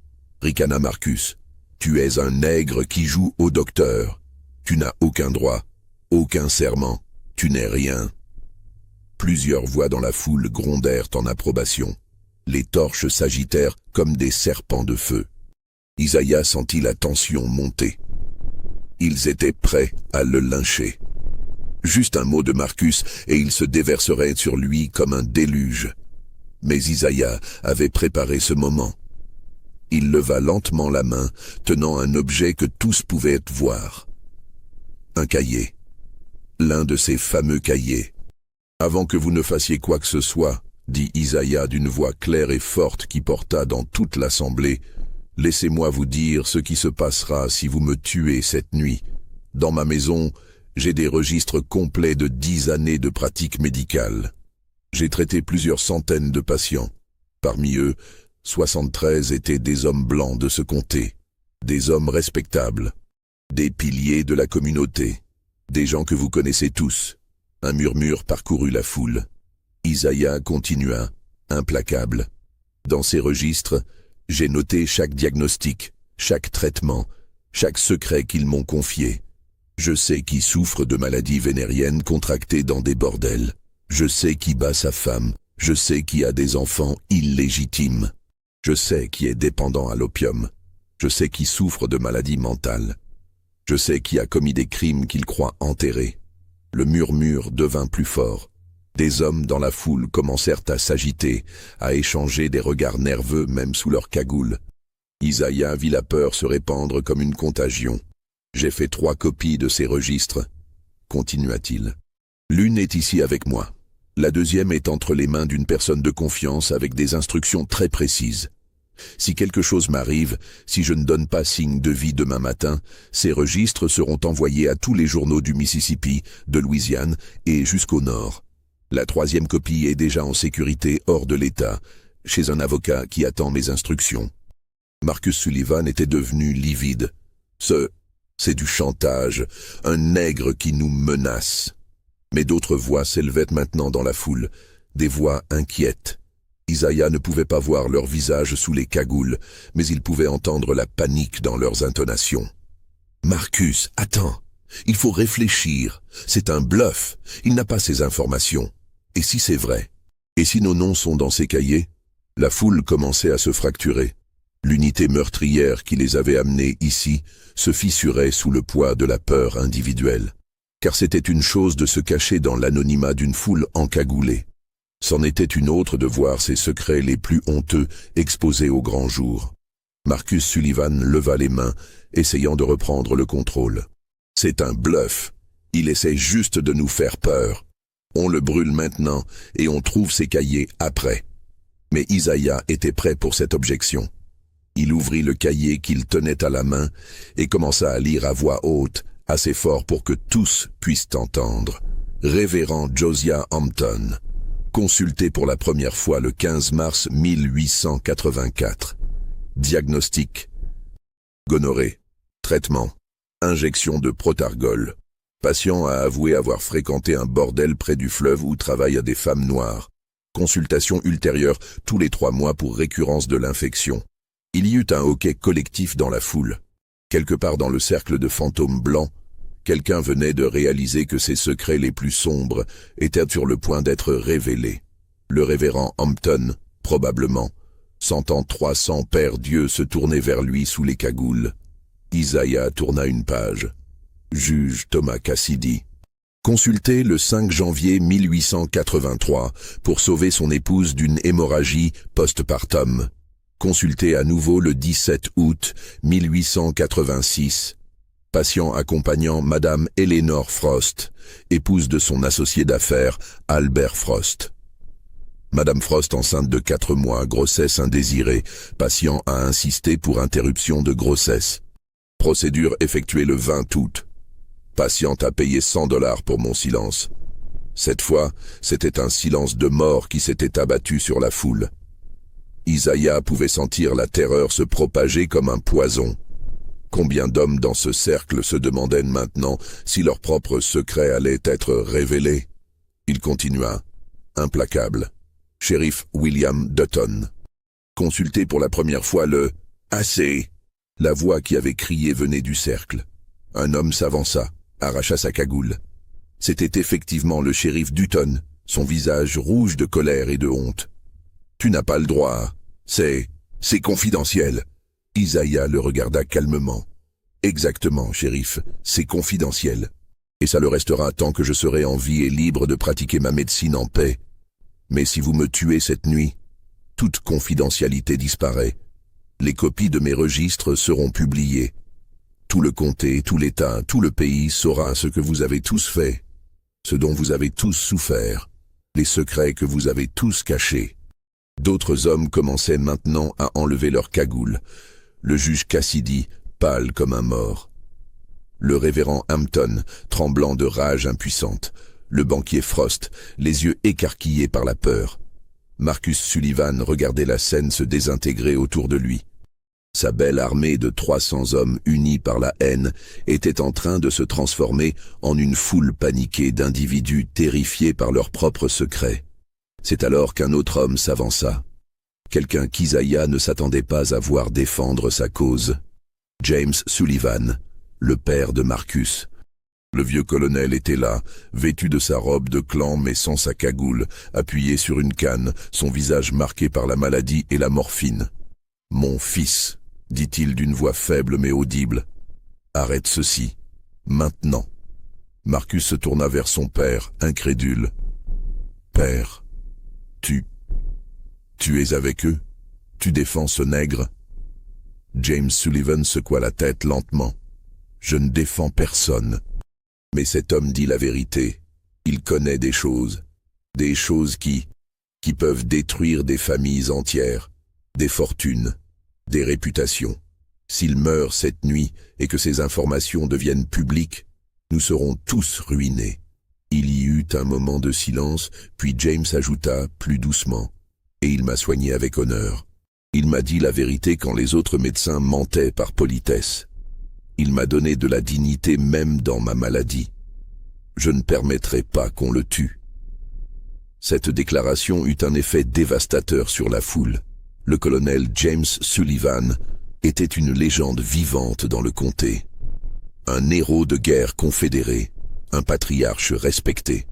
Ricana Marcus. Tu es un nègre qui joue au docteur. Tu n'as aucun droit, aucun serment. Tu n'es rien. Plusieurs voix dans la foule grondèrent en approbation. Les torches s'agitèrent comme des serpents de feu. Isaiah sentit la tension monter. Ils étaient prêts à le lyncher. Juste un mot de Marcus et il se déverserait sur lui comme un déluge. Mais Isaiah avait préparé ce moment. Il leva lentement la main, tenant un objet que tous pouvaient voir. Un cahier. L'un de ces fameux cahiers. Avant que vous ne fassiez quoi que ce soit, dit Isaiah d'une voix claire et forte qui porta dans toute l'assemblée, laissez-moi vous dire ce qui se passera si vous me tuez cette nuit. Dans ma maison, j'ai des registres complets de 10 années de pratique médicale. J'ai traité plusieurs centaines de patients. Parmi eux, 73 étaient des hommes blancs de ce comté, des hommes respectables, des piliers de la communauté, des gens que vous connaissez tous. Un murmure parcourut la foule. Isaiah continua, implacable. Dans ces registres, j'ai noté chaque diagnostic, chaque traitement, chaque secret qu'ils m'ont confié. Je sais qui souffre de maladies vénériennes contractées dans des bordels. Je sais qui bat sa femme. Je sais qui a des enfants illégitimes. Je sais qui est dépendant à l'opium. Je sais qui souffre de maladies mentales. Je sais qui a commis des crimes qu'il croit enterrés. Le murmure devint plus fort. Des hommes dans la foule commencèrent à s'agiter, à échanger des regards nerveux même sous leur cagoule. Isaiah vit la peur se répandre comme une contagion. J'ai fait 3 copies de ces registres, continua-t-il. L'une est ici avec moi. La deuxième est entre les mains d'une personne de confiance avec des instructions très précises. Si quelque chose m'arrive, si je ne donne pas signe de vie demain matin, ces registres seront envoyés à tous les journaux du Mississippi, de Louisiane et jusqu'au nord. La 3e copie est déjà en sécurité hors de l'État, chez un avocat qui attend mes instructions. Marcus Sullivan était devenu livide. C'est du chantage, un nègre qui nous menace. Mais d'autres voix s'élevaient maintenant dans la foule, des voix inquiètes. Isaiah ne pouvait pas voir leurs visages sous les cagoules, mais il pouvait entendre la panique dans leurs intonations. « Marcus, attends, il faut réfléchir, c'est un bluff, il n'a pas ces informations. Et si c'est vrai? Et si nos noms sont dans ces cahiers ?» La foule commençait à se fracturer. L'unité meurtrière qui les avait amenés ici se fissurait sous le poids de la peur individuelle. Car c'était une chose de se cacher dans l'anonymat d'une foule encagoulée. C'en était une autre de voir ses secrets les plus honteux exposés au grand jour. Marcus Sullivan leva les mains, essayant de reprendre le contrôle. « C'est un bluff. Il essaie juste de nous faire peur. On le brûle maintenant et on trouve ses cahiers après. » Mais Isaiah était prêt pour cette objection. Il ouvrit le cahier qu'il tenait à la main et commença à lire à voix haute, assez fort pour que tous puissent entendre. Révérend Josiah Hampton, consulté pour la première fois le 15 mars 1884. Diagnostic: gonorrhée. Traitement: injection de protargol. Patient a avoué avoir fréquenté un bordel près du fleuve où travaillent des femmes noires. Consultation ultérieure tous les 3 mois pour récurrence de l'infection. Il y eut un hoquet collectif dans la foule. Quelque part dans le cercle de fantômes blancs, quelqu'un venait de réaliser que ses secrets les plus sombres étaient sur le point d'être révélés. Le révérend Hampton, probablement, sentant 300 pères Dieu se tourner vers lui sous les cagoules. Isaiah tourna une page. Juge Thomas Cassidy. Consulté le 5 janvier 1883 pour sauver son épouse d'une hémorragie postpartum. Consulté à nouveau le 17 août 1886. Patient accompagnant Madame Eleanor Frost, épouse de son associé d'affaires, Albert Frost. Madame Frost enceinte de 4 mois, grossesse indésirée. Patient a insisté pour interruption de grossesse. Procédure effectuée le 20 août. Patiente a payé $100 pour mon silence. Cette fois, c'était un silence de mort qui s'était abattu sur la foule. Isaiah pouvait sentir la terreur se propager comme un poison. Combien d'hommes dans ce cercle se demandaient maintenant si leur propre secret allait être révélé? Il continua, implacable. Shérif William Dutton. Consulté pour la première fois le « Assez !» La voix qui avait crié venait du cercle. Un homme s'avança, arracha sa cagoule. C'était effectivement le shérif Dutton, son visage rouge de colère et de honte. « Tu n'as pas le droit. C'est confidentiel. » Isaiah le regarda calmement. « Exactement, shérif, c'est confidentiel. Et ça le restera tant que je serai en vie et libre de pratiquer ma médecine en paix. Mais si vous me tuez cette nuit, toute confidentialité disparaît. Les copies de mes registres seront publiées. Tout le comté, tout l'État, tout le pays saura ce que vous avez tous fait, ce dont vous avez tous souffert, les secrets que vous avez tous cachés. » D'autres hommes commençaient maintenant à enlever leurs cagoules. Le juge Cassidy, pâle comme un mort. Le révérend Hampton, tremblant de rage impuissante. Le banquier Frost, les yeux écarquillés par la peur. Marcus Sullivan regardait la scène se désintégrer autour de lui. Sa belle armée de 300 hommes unis par la haine était en train de se transformer en une foule paniquée d'individus terrifiés par leurs propres secrets. C'est alors qu'un autre homme s'avança. Quelqu'un qu'Isaiah ne s'attendait pas à voir défendre sa cause. James Sullivan, le père de Marcus. Le vieux colonel était là, vêtu de sa robe de clan mais sans sa cagoule, appuyé sur une canne, son visage marqué par la maladie et la morphine. « Mon fils », dit-il d'une voix faible mais audible, « arrête ceci, maintenant. » Marcus se tourna vers son père, incrédule. « Père, tu es avec eux? Tu défends ce nègre ?» James Sullivan secoua la tête lentement. « Je ne défends personne. » Mais cet homme dit la vérité. Il connaît des choses qui peuvent détruire des familles entières, des fortunes, des réputations. S'il meurt cette nuit et que ces informations deviennent publiques, nous serons tous ruinés. Il y eut un moment de silence, puis James ajouta plus doucement, « Et il m'a soigné avec honneur. Il m'a dit la vérité quand les autres médecins mentaient par politesse. Il m'a donné de la dignité même dans ma maladie. Je ne permettrai pas qu'on le tue. » Cette déclaration eut un effet dévastateur sur la foule. Le colonel James Sullivan était une légende vivante dans le comté. Un héros de guerre confédéré, un patriarche respecté.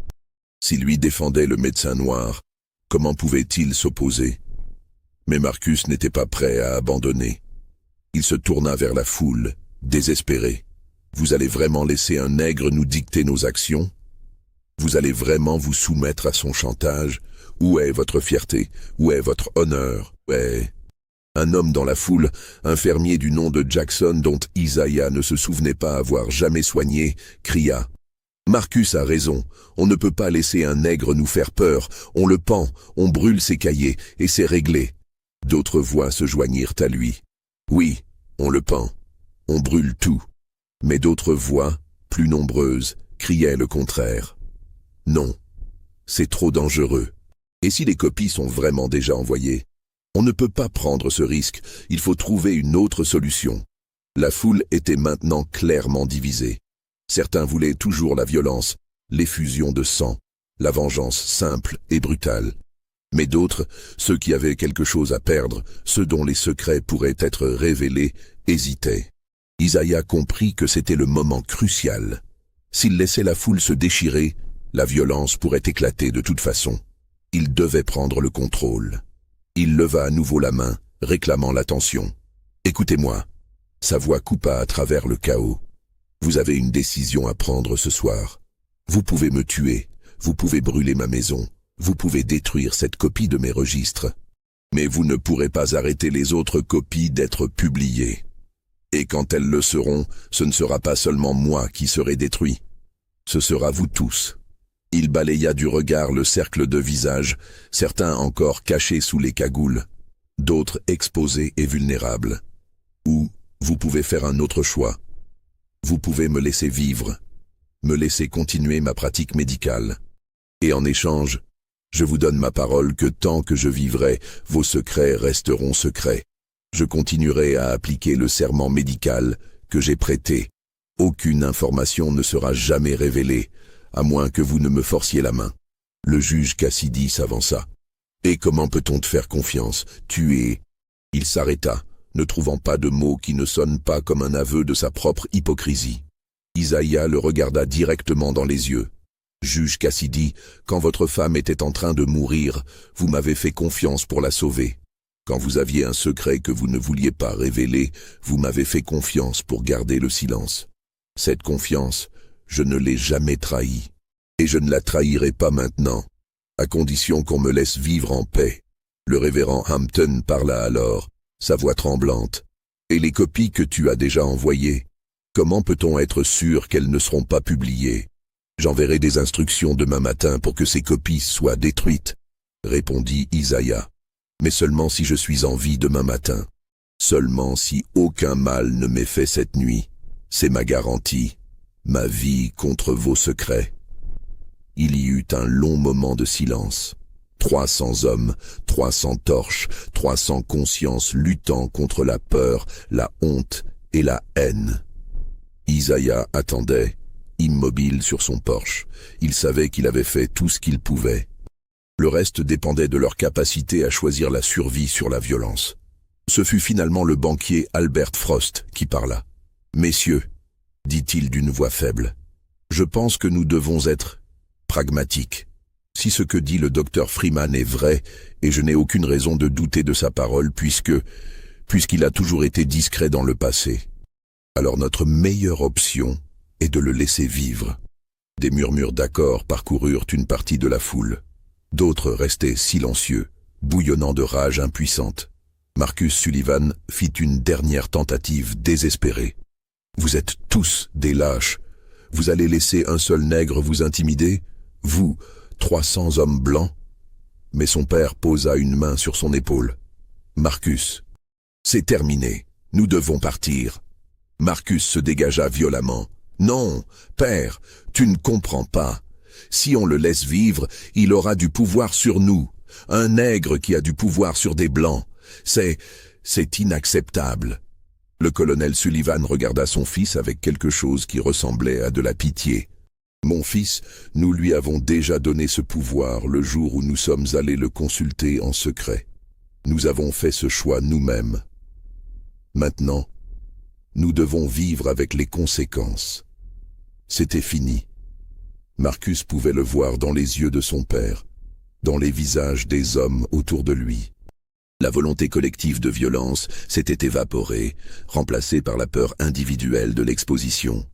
S'il lui défendait le médecin noir, comment pouvait-il s'opposer? Mais Marcus n'était pas prêt à abandonner. Il se tourna vers la foule, désespéré. « Vous allez vraiment laisser un nègre nous dicter nos actions? Vous allez vraiment vous soumettre à son chantage? Où est votre fierté? Où est votre honneur? Où est... » Un homme dans la foule, un fermier du nom de Jackson dont Isaiah ne se souvenait pas avoir jamais soigné, cria « Marcus a raison, on ne peut pas laisser un nègre nous faire peur, on le pend, on brûle ses cahiers, et c'est réglé. » D'autres voix se joignirent à lui. « Oui, on le pend, on brûle tout. » Mais d'autres voix, plus nombreuses, criaient le contraire. « Non, c'est trop dangereux. Et si les copies sont vraiment déjà envoyées? On ne peut pas prendre ce risque, il faut trouver une autre solution. » La foule était maintenant clairement divisée. Certains voulaient toujours la violence, l'effusion de sang, la vengeance simple et brutale. Mais d'autres, ceux qui avaient quelque chose à perdre, ceux dont les secrets pourraient être révélés, hésitaient. Isaiah comprit que c'était le moment crucial. S'il laissait la foule se déchirer, la violence pourrait éclater de toute façon. Il devait prendre le contrôle. Il leva à nouveau la main, réclamant l'attention. « Écoutez-moi. » Sa voix coupa à travers le chaos. « Vous avez une décision à prendre ce soir. Vous pouvez me tuer, vous pouvez brûler ma maison, vous pouvez détruire cette copie de mes registres. Mais vous ne pourrez pas arrêter les autres copies d'être publiées. Et quand elles le seront, ce ne sera pas seulement moi qui serai détruit. Ce sera vous tous. » Il balaya du regard le cercle de visages, certains encore cachés sous les cagoules, d'autres exposés et vulnérables. Ou, vous pouvez faire un autre choix. Vous pouvez me laisser vivre, me laisser continuer ma pratique médicale. Et en échange, je vous donne ma parole que tant que je vivrai, vos secrets resteront secrets. Je continuerai à appliquer le serment médical que j'ai prêté. Aucune information ne sera jamais révélée, à moins que vous ne me forciez la main. Le juge Cassidy s'avança. « Et comment peut-on te faire confiance? Tu es... » Il s'arrêta, ne trouvant pas de mots qui ne sonnent pas comme un aveu de sa propre hypocrisie. Isaiah le regarda directement dans les yeux. « Juge Cassidy, quand votre femme était en train de mourir, vous m'avez fait confiance pour la sauver. Quand vous aviez un secret que vous ne vouliez pas révéler, vous m'avez fait confiance pour garder le silence. Cette confiance, je ne l'ai jamais trahie. Et je ne la trahirai pas maintenant, à condition qu'on me laisse vivre en paix. » Le révérend Hampton parla alors, sa voix tremblante. « Et les copies que tu as déjà envoyées, comment peut-on être sûr qu'elles ne seront pas publiées? J'enverrai des instructions demain matin pour que ces copies soient détruites, » répondit Isaiah. « Mais seulement si je suis en vie demain matin. Seulement si aucun mal ne m'est fait cette nuit. C'est ma garantie. Ma vie contre vos secrets. » Il y eut un long moment de silence. 300 hommes, 300 torches, 300 consciences luttant contre la peur, la honte et la haine. Isaiah attendait, immobile sur son porche. Il savait qu'il avait fait tout ce qu'il pouvait. Le reste dépendait de leur capacité à choisir la survie sur la violence. Ce fut finalement le banquier Albert Frost qui parla. « Messieurs, » dit-il d'une voix faible, « je pense que nous devons être pragmatiques. Si ce que dit le docteur Freeman est vrai, et je n'ai aucune raison de douter de sa parole puisqu'il a toujours été discret dans le passé, alors notre meilleure option est de le laisser vivre. » Des murmures d'accord parcoururent une partie de la foule. D'autres restaient silencieux, bouillonnant de rage impuissante. Marcus Sullivan fit une dernière tentative désespérée. « Vous êtes tous des lâches. Vous allez laisser un seul nègre vous intimider? Vous, 300 hommes blancs ?» Mais son père posa une main sur son épaule. « Marcus, c'est terminé. Nous devons partir. » Marcus se dégagea violemment. « Non, père, tu ne comprends pas. Si on le laisse vivre, il aura du pouvoir sur nous. Un nègre qui a du pouvoir sur des blancs. C'est inacceptable. » Le colonel Sullivan regarda son fils avec quelque chose qui ressemblait à de la pitié. « Mon fils, nous lui avons déjà donné ce pouvoir le jour où nous sommes allés le consulter en secret. Nous avons fait ce choix nous-mêmes. Maintenant, nous devons vivre avec les conséquences. » C'était fini. Marcus pouvait le voir dans les yeux de son père, dans les visages des hommes autour de lui. La volonté collective de violence s'était évaporée, remplacée par la peur individuelle de l'exposition.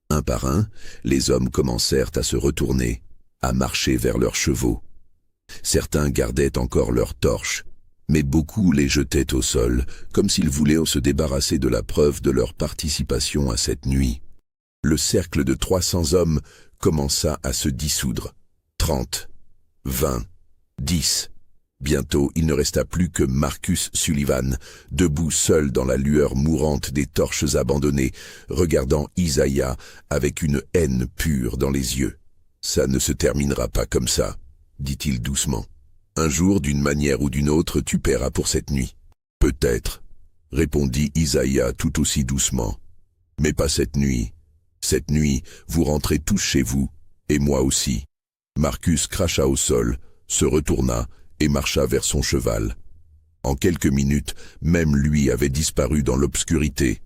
Un par un, les hommes commencèrent à se retourner, à marcher vers leurs chevaux. Certains gardaient encore leurs torches, mais beaucoup les jetaient au sol, comme s'ils voulaient se débarrasser de la preuve de leur participation à cette nuit. Le cercle de 300 hommes commença à se dissoudre. 30, 20, 10... Bientôt, il ne resta plus que Marcus Sullivan, debout seul dans la lueur mourante des torches abandonnées, regardant Isaiah avec une haine pure dans les yeux. « Ça ne se terminera pas comme ça, » dit-il doucement. « Un jour, d'une manière ou d'une autre, tu paieras pour cette nuit. »« Peut-être, » répondit Isaiah tout aussi doucement. « Mais pas cette nuit. Cette nuit, vous rentrez tous chez vous, et moi aussi. » Marcus cracha au sol, se retourna, et marcha vers son cheval. En quelques minutes, même lui avait disparu dans l'obscurité.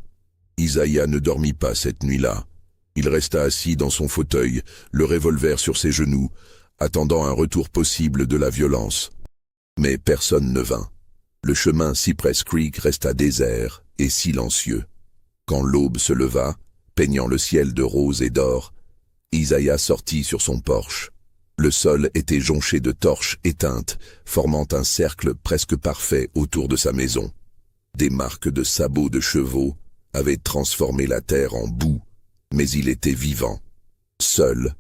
Isaiah ne dormit pas cette nuit-là. Il resta assis dans son fauteuil, le revolver sur ses genoux, attendant un retour possible de la violence. Mais personne ne vint. Le chemin Cypress Creek resta désert et silencieux. Quand l'aube se leva, peignant le ciel de rose et d'or, Isaiah sortit sur son porche. Le sol était jonché de torches éteintes, formant un cercle presque parfait autour de sa maison. Des marques de sabots de chevaux, avait transformé la terre en boue, mais il était vivant. Seul,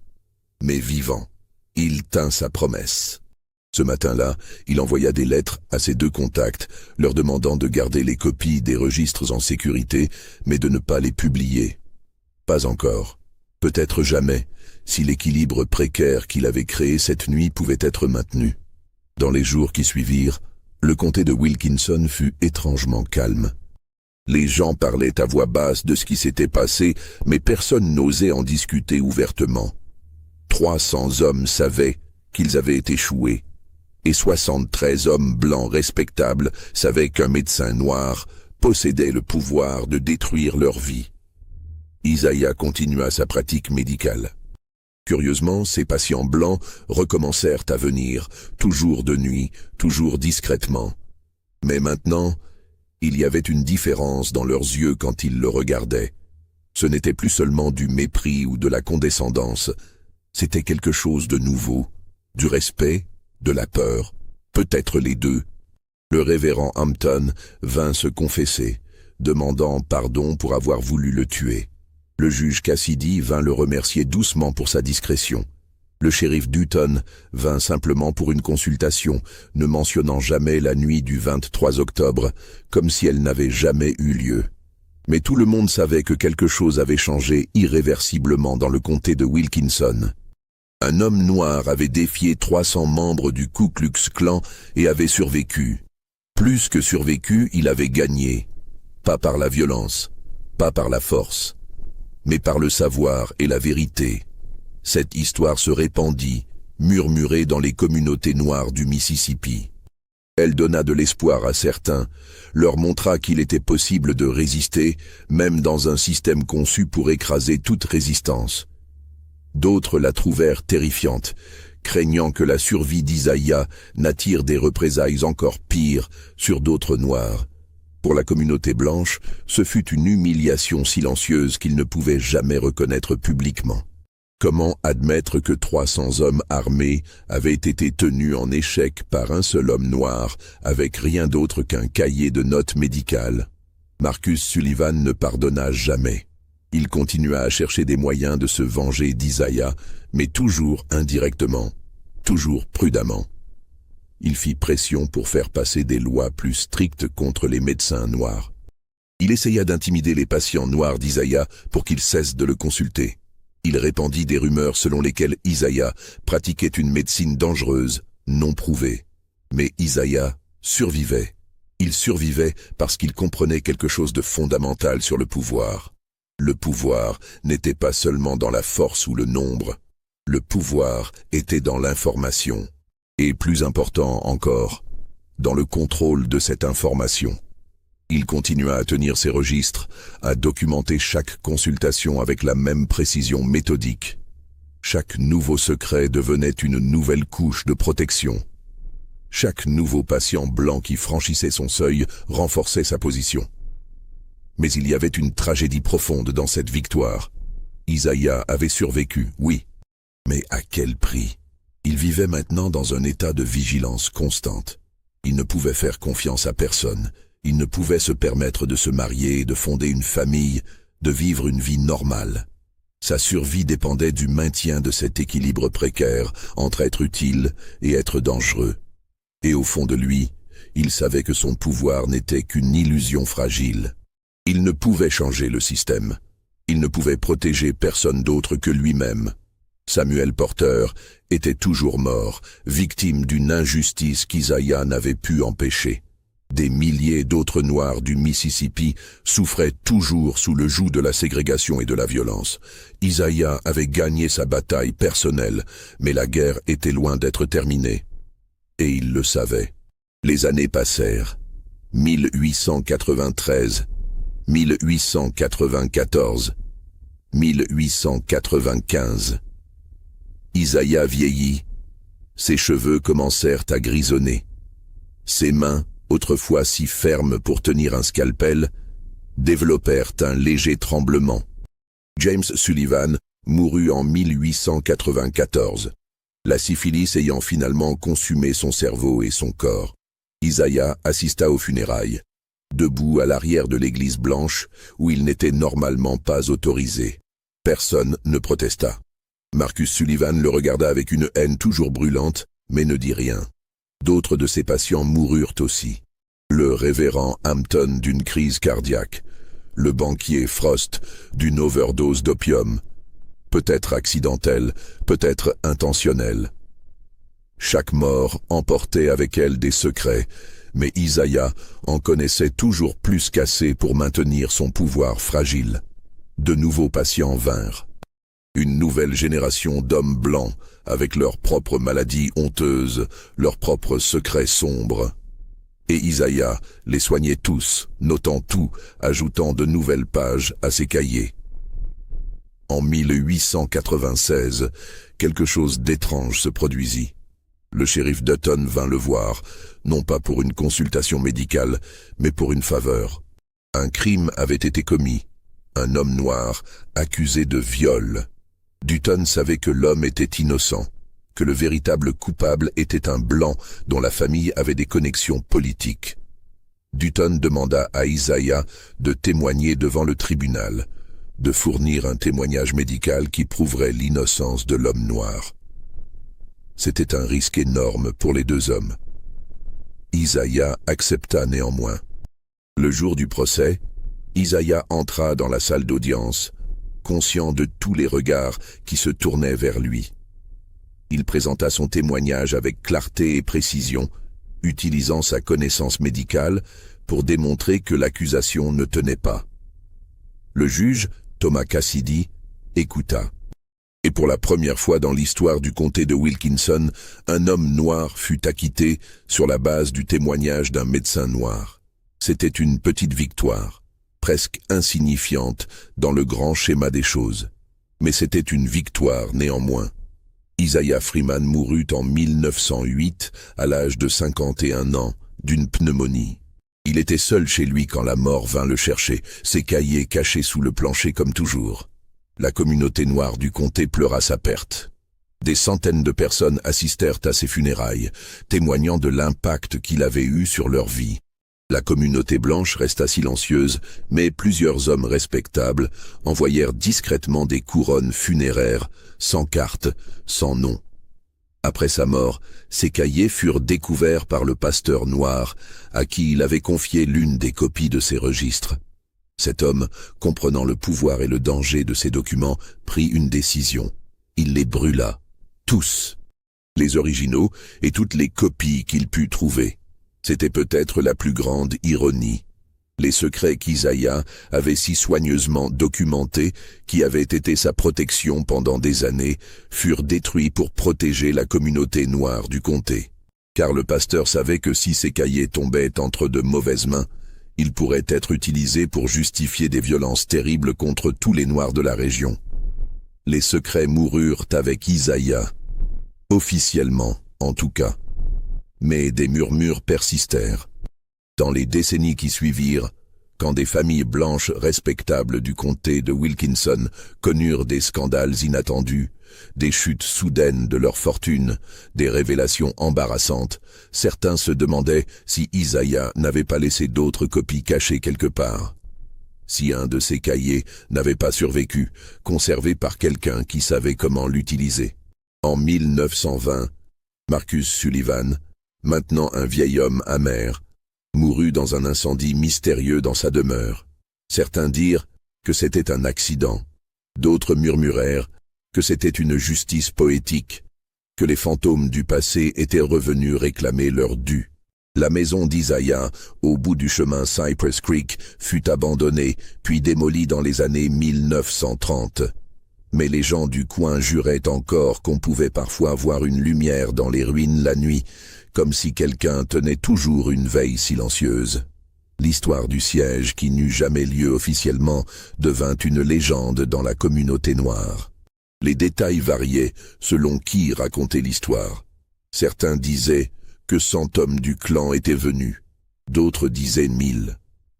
mais vivant. Il tint sa promesse. Ce matin-là, il envoya des lettres à ses 2 contacts, leur demandant de garder les copies des registres en sécurité, mais de ne pas les publier. Pas encore. Peut-être jamais, si l'équilibre précaire qu'il avait créé cette nuit pouvait être maintenu. Dans les jours qui suivirent, le comté de Wilkinson fut étrangement calme. Les gens parlaient à voix basse de ce qui s'était passé, mais personne n'osait en discuter ouvertement. 300 hommes savaient qu'ils avaient échoué, et 73 hommes blancs respectables savaient qu'un médecin noir possédait le pouvoir de détruire leur vie. Isaiah continua sa pratique médicale. Curieusement, ces patients blancs recommencèrent à venir, toujours de nuit, toujours discrètement. Mais maintenant, il y avait une différence dans leurs yeux quand ils le regardaient. Ce n'était plus seulement du mépris ou de la condescendance, c'était quelque chose de nouveau, du respect, de la peur, peut-être les deux. Le révérend Hampton vint se confesser, demandant pardon pour avoir voulu le tuer. Le juge Cassidy vint le remercier doucement pour sa discrétion. Le shérif Dutton vint simplement pour une consultation, ne mentionnant jamais la nuit du 23 octobre, comme si elle n'avait jamais eu lieu. Mais tout le monde savait que quelque chose avait changé irréversiblement dans le comté de Wilkinson. Un homme noir avait défié 300 membres du Ku Klux Klan et avait survécu. Plus que survécu, il avait gagné. Pas par la violence, pas par la force, mais par le savoir et la vérité. Cette histoire se répandit, murmurée dans les communautés noires du Mississippi. Elle donna de l'espoir à certains, leur montra qu'il était possible de résister, même dans un système conçu pour écraser toute résistance. D'autres la trouvèrent terrifiante, craignant que la survie d'Isaiah n'attire des représailles encore pires sur d'autres noirs. Pour la communauté blanche, ce fut une humiliation silencieuse qu'ils ne pouvaient jamais reconnaître publiquement. Comment admettre que 300 hommes armés avaient été tenus en échec par un seul homme noir, avec rien d'autre qu'un cahier de notes médicales? Marcus Sullivan ne pardonna jamais. Il continua à chercher des moyens de se venger d'Isaiah, mais toujours indirectement, toujours prudemment. Il fit pression pour faire passer des lois plus strictes contre les médecins noirs. Il essaya d'intimider les patients noirs d'Isaiah pour qu'ils cessent de le consulter. Il répandit des rumeurs selon lesquelles Isaiah pratiquait une médecine dangereuse, non prouvée. Mais Isaiah survivait. Il survivait parce qu'il comprenait quelque chose de fondamental sur le pouvoir. Le pouvoir n'était pas seulement dans la force ou le nombre. Le pouvoir était dans l'information. Et plus important encore, dans le contrôle de cette information. Il continua à tenir ses registres, à documenter chaque consultation avec la même précision méthodique. Chaque nouveau secret devenait une nouvelle couche de protection. Chaque nouveau patient blanc qui franchissait son seuil renforçait sa position. Mais il y avait une tragédie profonde dans cette victoire. Isaiah avait survécu, oui, mais à quel prix? Il vivait maintenant dans un état de vigilance constante. Il ne pouvait faire confiance à personne. Il ne pouvait se permettre de se marier, de fonder une famille, de vivre une vie normale. Sa survie dépendait du maintien de cet équilibre précaire entre être utile et être dangereux. Et au fond de lui, il savait que son pouvoir n'était qu'une illusion fragile. Il ne pouvait changer le système. Il ne pouvait protéger personne d'autre que lui-même. Samuel Porter était toujours mort, victime d'une injustice qu'Isaiah n'avait pu empêcher. Des milliers d'autres Noirs du Mississippi souffraient toujours sous le joug de la ségrégation et de la violence. Isaiah avait gagné sa bataille personnelle, mais la guerre était loin d'être terminée. Et il le savait. Les années passèrent. 1893, 1894, 1895. Isaiah vieillit. Ses cheveux commencèrent à grisonner. Ses mains, autrefois si fermes pour tenir un scalpel, développèrent un léger tremblement. James Sullivan mourut en 1894, la syphilis ayant finalement consumé son cerveau et son corps. Isaiah assista aux funérailles. debout à l'arrière de l'église blanche, où il n'était normalement pas autorisé. Personne ne protesta. Marcus Sullivan le regarda avec une haine toujours brûlante, mais ne dit rien. D'autres de ses patients moururent aussi. Le révérend Hampton d'une crise cardiaque, le banquier Frost d'une overdose d'opium, peut-être accidentelle, peut-être intentionnelle. Chaque mort emportait avec elle des secrets, mais Isaiah en connaissait toujours plus qu'assez pour maintenir son pouvoir fragile. De nouveaux patients vinrent. Une nouvelle génération d'hommes blancs, avec leurs propres maladies honteuses, leurs propres secrets sombres. Et Isaiah les soignait tous, notant tout, ajoutant de nouvelles pages à ses cahiers. En 1896, quelque chose d'étrange se produisit. Le shérif Dutton vint le voir, non pas pour une consultation médicale, mais pour une faveur. Un crime avait été commis. Un homme noir accusé de viol. Dutton savait que l'homme était innocent, que le véritable coupable était un blanc dont la famille avait des connexions politiques. Dutton demanda à Isaiah de témoigner devant le tribunal, de fournir un témoignage médical qui prouverait l'innocence de l'homme noir. C'était un risque énorme pour les deux hommes. Isaiah accepta néanmoins. Le jour du procès, Isaiah entra dans la salle d'audience, conscient de tous les regards qui se tournaient vers lui. Il présenta son témoignage avec clarté et précision, utilisant sa connaissance médicale pour démontrer que l'accusation ne tenait pas. Le juge, Thomas Cassidy, écouta. Et pour la première fois dans l'histoire du comté de Wilkinson, un homme noir fut acquitté sur la base du témoignage d'un médecin noir. C'était une petite victoire, presque insignifiante dans le grand schéma des choses. Mais c'était une victoire néanmoins. Isaiah Freeman mourut en 1908 à l'âge de 51 ans d'une pneumonie. Il était seul chez lui quand la mort vint le chercher, ses cahiers cachés sous le plancher comme toujours. La communauté noire du comté pleura sa perte. Des centaines de personnes assistèrent à ses funérailles, témoignant de l'impact qu'il avait eu sur leur vie. La communauté blanche resta silencieuse, mais plusieurs hommes respectables envoyèrent discrètement des couronnes funéraires, sans carte, sans nom. Après sa mort, ses cahiers furent découverts par le pasteur noir, à qui il avait confié l'une des copies de ses registres. Cet homme, comprenant le pouvoir et le danger de ces documents, prit une décision. Il les brûla, tous, les originaux et toutes les copies qu'il put trouver. C'était peut-être la plus grande ironie. Les secrets qu'Isaiah avait si soigneusement documentés, qui avaient été sa protection pendant des années, furent détruits pour protéger la communauté noire du comté. Car le pasteur savait que si ces cahiers tombaient entre de mauvaises mains, ils pourraient être utilisés pour justifier des violences terribles contre tous les Noirs de la région. Les secrets moururent avec Isaiah, officiellement en tout cas. Mais des murmures persistèrent. Dans les décennies qui suivirent, quand des familles blanches respectables du comté de Wilkinson connurent des scandales inattendus, des chutes soudaines de leur fortune, des révélations embarrassantes, certains se demandaient si Isaiah n'avait pas laissé d'autres copies cachées quelque part. Si un de ses cahiers n'avait pas survécu, conservé par quelqu'un qui savait comment l'utiliser. En 1920, Marcus Sullivan, maintenant un vieil homme amer, mourut dans un incendie mystérieux dans sa demeure. Certains dirent que c'était un accident. D'autres murmurèrent que c'était une justice poétique, que les fantômes du passé étaient revenus réclamer leur dû. La maison d'Isaiah, au bout du chemin Cypress Creek, fut abandonnée, puis démolie dans les années 1930. Mais les gens du coin juraient encore qu'on pouvait parfois voir une lumière dans les ruines la nuit, comme si quelqu'un tenait toujours une veille silencieuse. L'histoire du siège, qui n'eut jamais lieu officiellement, devint une légende dans la communauté noire. Les détails variaient selon qui racontait l'histoire. Certains disaient que 100 hommes du clan étaient venus, d'autres disaient 1000.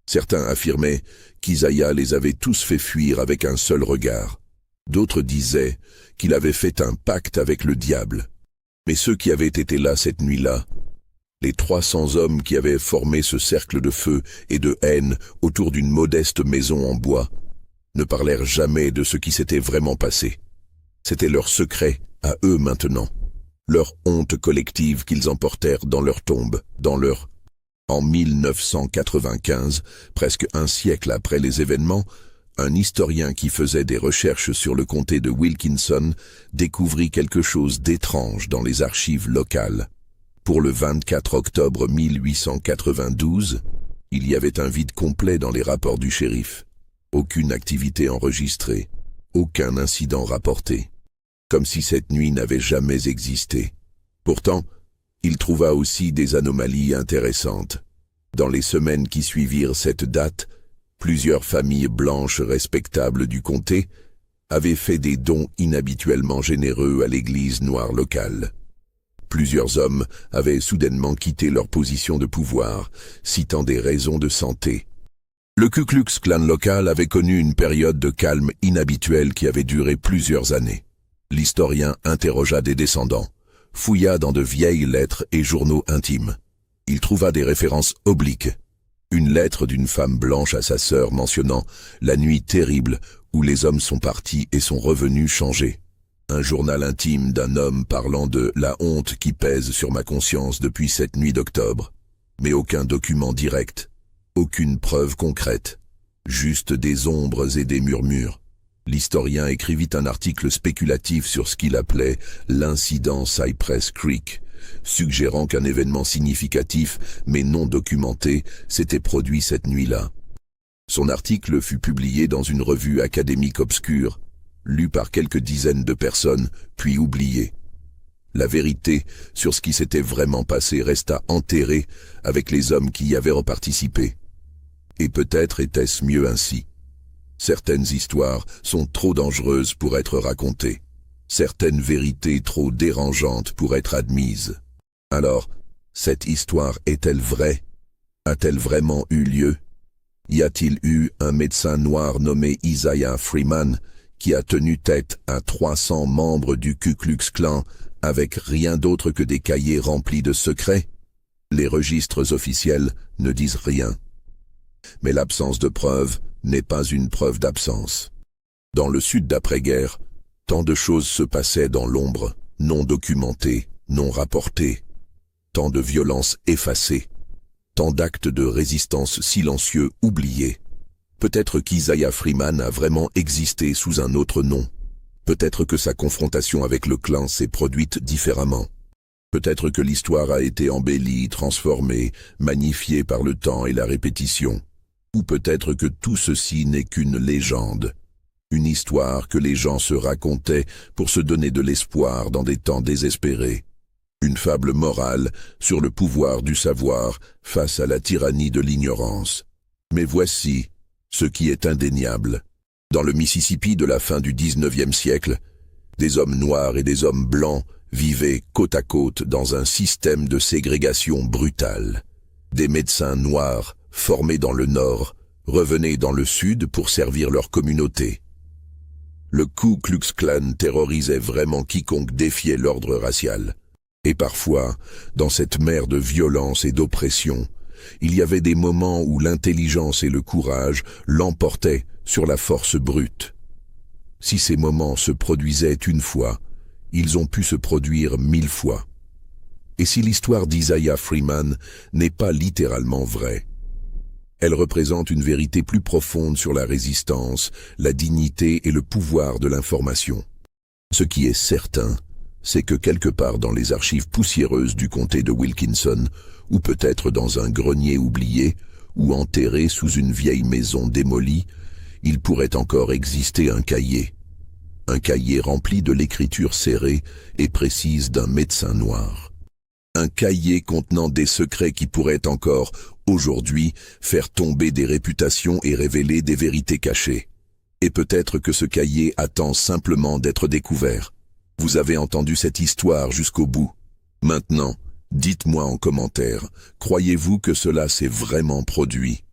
Certains affirmaient qu'Isaiah les avait tous fait fuir avec un seul regard. D'autres disaient qu'il avait fait un pacte avec le diable. Mais ceux qui avaient été là cette nuit-là Les 300 hommes qui avaient formé ce cercle de feu et de haine autour d'une modeste maison en bois ne parlèrent jamais de ce qui s'était vraiment passé. C'était leur secret, à eux maintenant, leur honte collective qu'ils emportèrent dans leur tombe, En 1995, presque un siècle après les événements, un historien qui faisait des recherches sur le comté de Wilkinson découvrit quelque chose d'étrange dans les archives locales. Pour le 24 octobre 1892, il y avait un vide complet dans les rapports du shérif. Aucune activité enregistrée, aucun incident rapporté. Comme si cette nuit n'avait jamais existé. Pourtant, il trouva aussi des anomalies intéressantes. Dans les semaines qui suivirent cette date, plusieurs familles blanches respectables du comté avaient fait des dons inhabituellement généreux à l'église noire locale. Plusieurs hommes avaient soudainement quitté leur position de pouvoir, citant des raisons de santé. Le Ku Klux Klan local avait connu une période de calme inhabituelle qui avait duré plusieurs années. L'historien interrogea des descendants, fouilla dans de vieilles lettres et journaux intimes. Il trouva des références obliques. Une lettre d'une femme blanche à sa sœur mentionnant « la nuit terrible où les hommes sont partis et sont revenus changés ». Un journal intime d'un homme parlant de « la honte qui pèse sur ma conscience depuis cette nuit d'octobre ». Mais aucun document direct, aucune preuve concrète, juste des ombres et des murmures. L'historien écrivit un article spéculatif sur ce qu'il appelait l'incident Cypress Creek, suggérant qu'un événement significatif, mais non documenté, s'était produit cette nuit-là. Son article fut publié dans une revue académique obscure, lu par quelques dizaines de personnes, puis oublié. La vérité sur ce qui s'était vraiment passé resta enterrée avec les hommes qui y avaient participé. Et peut-être était-ce mieux ainsi. Certaines histoires sont trop dangereuses pour être racontées. Certaines vérités trop dérangeantes pour être admises. Alors, cette histoire est-elle vraie? A-t-elle vraiment eu lieu? Y a-t-il eu un médecin noir nommé Isaiah Freeman qui a tenu tête à 300 membres du Ku Klux Klan avec rien d'autre que des cahiers remplis de secrets? Les registres officiels ne disent rien. Mais l'absence de preuves n'est pas une preuve d'absence. Dans le sud d'après-guerre, tant de choses se passaient dans l'ombre, non documentées, non rapportées. Tant de violences effacées. Tant d'actes de résistance silencieux oubliés. Peut-être qu'Isaiah Freeman a vraiment existé sous un autre nom. Peut-être que sa confrontation avec le clan s'est produite différemment. Peut-être que l'histoire a été embellie, transformée, magnifiée par le temps et la répétition. Ou peut-être que tout ceci n'est qu'une légende. Une histoire que les gens se racontaient pour se donner de l'espoir dans des temps désespérés. Une fable morale sur le pouvoir du savoir face à la tyrannie de l'ignorance. Mais voici ce qui est indéniable. Dans le Mississippi de la fin du XIXe siècle, des hommes noirs et des hommes blancs vivaient côte à côte dans un système de ségrégation brutale. Des médecins noirs, formés dans le Nord, revenaient dans le Sud pour servir leur communauté. Le Ku Klux Klan terrorisait vraiment quiconque défiait l'ordre racial. Et parfois, dans cette mer de violence et d'oppression, il y avait des moments où l'intelligence et le courage l'emportaient sur la force brute. Si ces moments se produisaient une fois, ils ont pu se produire 1000 fois. Et si l'histoire d'Isaiah Freeman n'est pas littéralement vraie, elle représente une vérité plus profonde sur la résistance, la dignité et le pouvoir de l'information. Ce qui est certain, c'est que quelque part dans les archives poussiéreuses du comté de Wilkinson, ou peut-être dans un grenier oublié, ou enterré sous une vieille maison démolie, il pourrait encore exister un cahier rempli de l'écriture serrée et précise d'un médecin noir. Un cahier contenant des secrets qui pourraient encore, aujourd'hui, faire tomber des réputations et révéler des vérités cachées. Et peut-être que ce cahier attend simplement d'être découvert. Vous avez entendu cette histoire jusqu'au bout. Maintenant, dites-moi en commentaire, croyez-vous que cela s'est vraiment produit?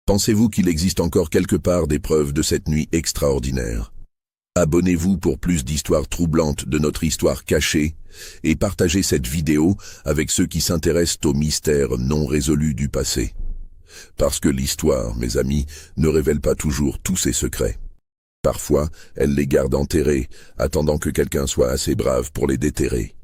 Pensez-vous qu'il existe encore quelque part des preuves de cette nuit extraordinaire? Abonnez-vous pour plus d'histoires troublantes de notre histoire cachée et partagez cette vidéo avec ceux qui s'intéressent aux mystères non résolus du passé. Parce que l'histoire, mes amis, ne révèle pas toujours tous ses secrets. Parfois, elle les garde enterrés, attendant que quelqu'un soit assez brave pour les déterrer.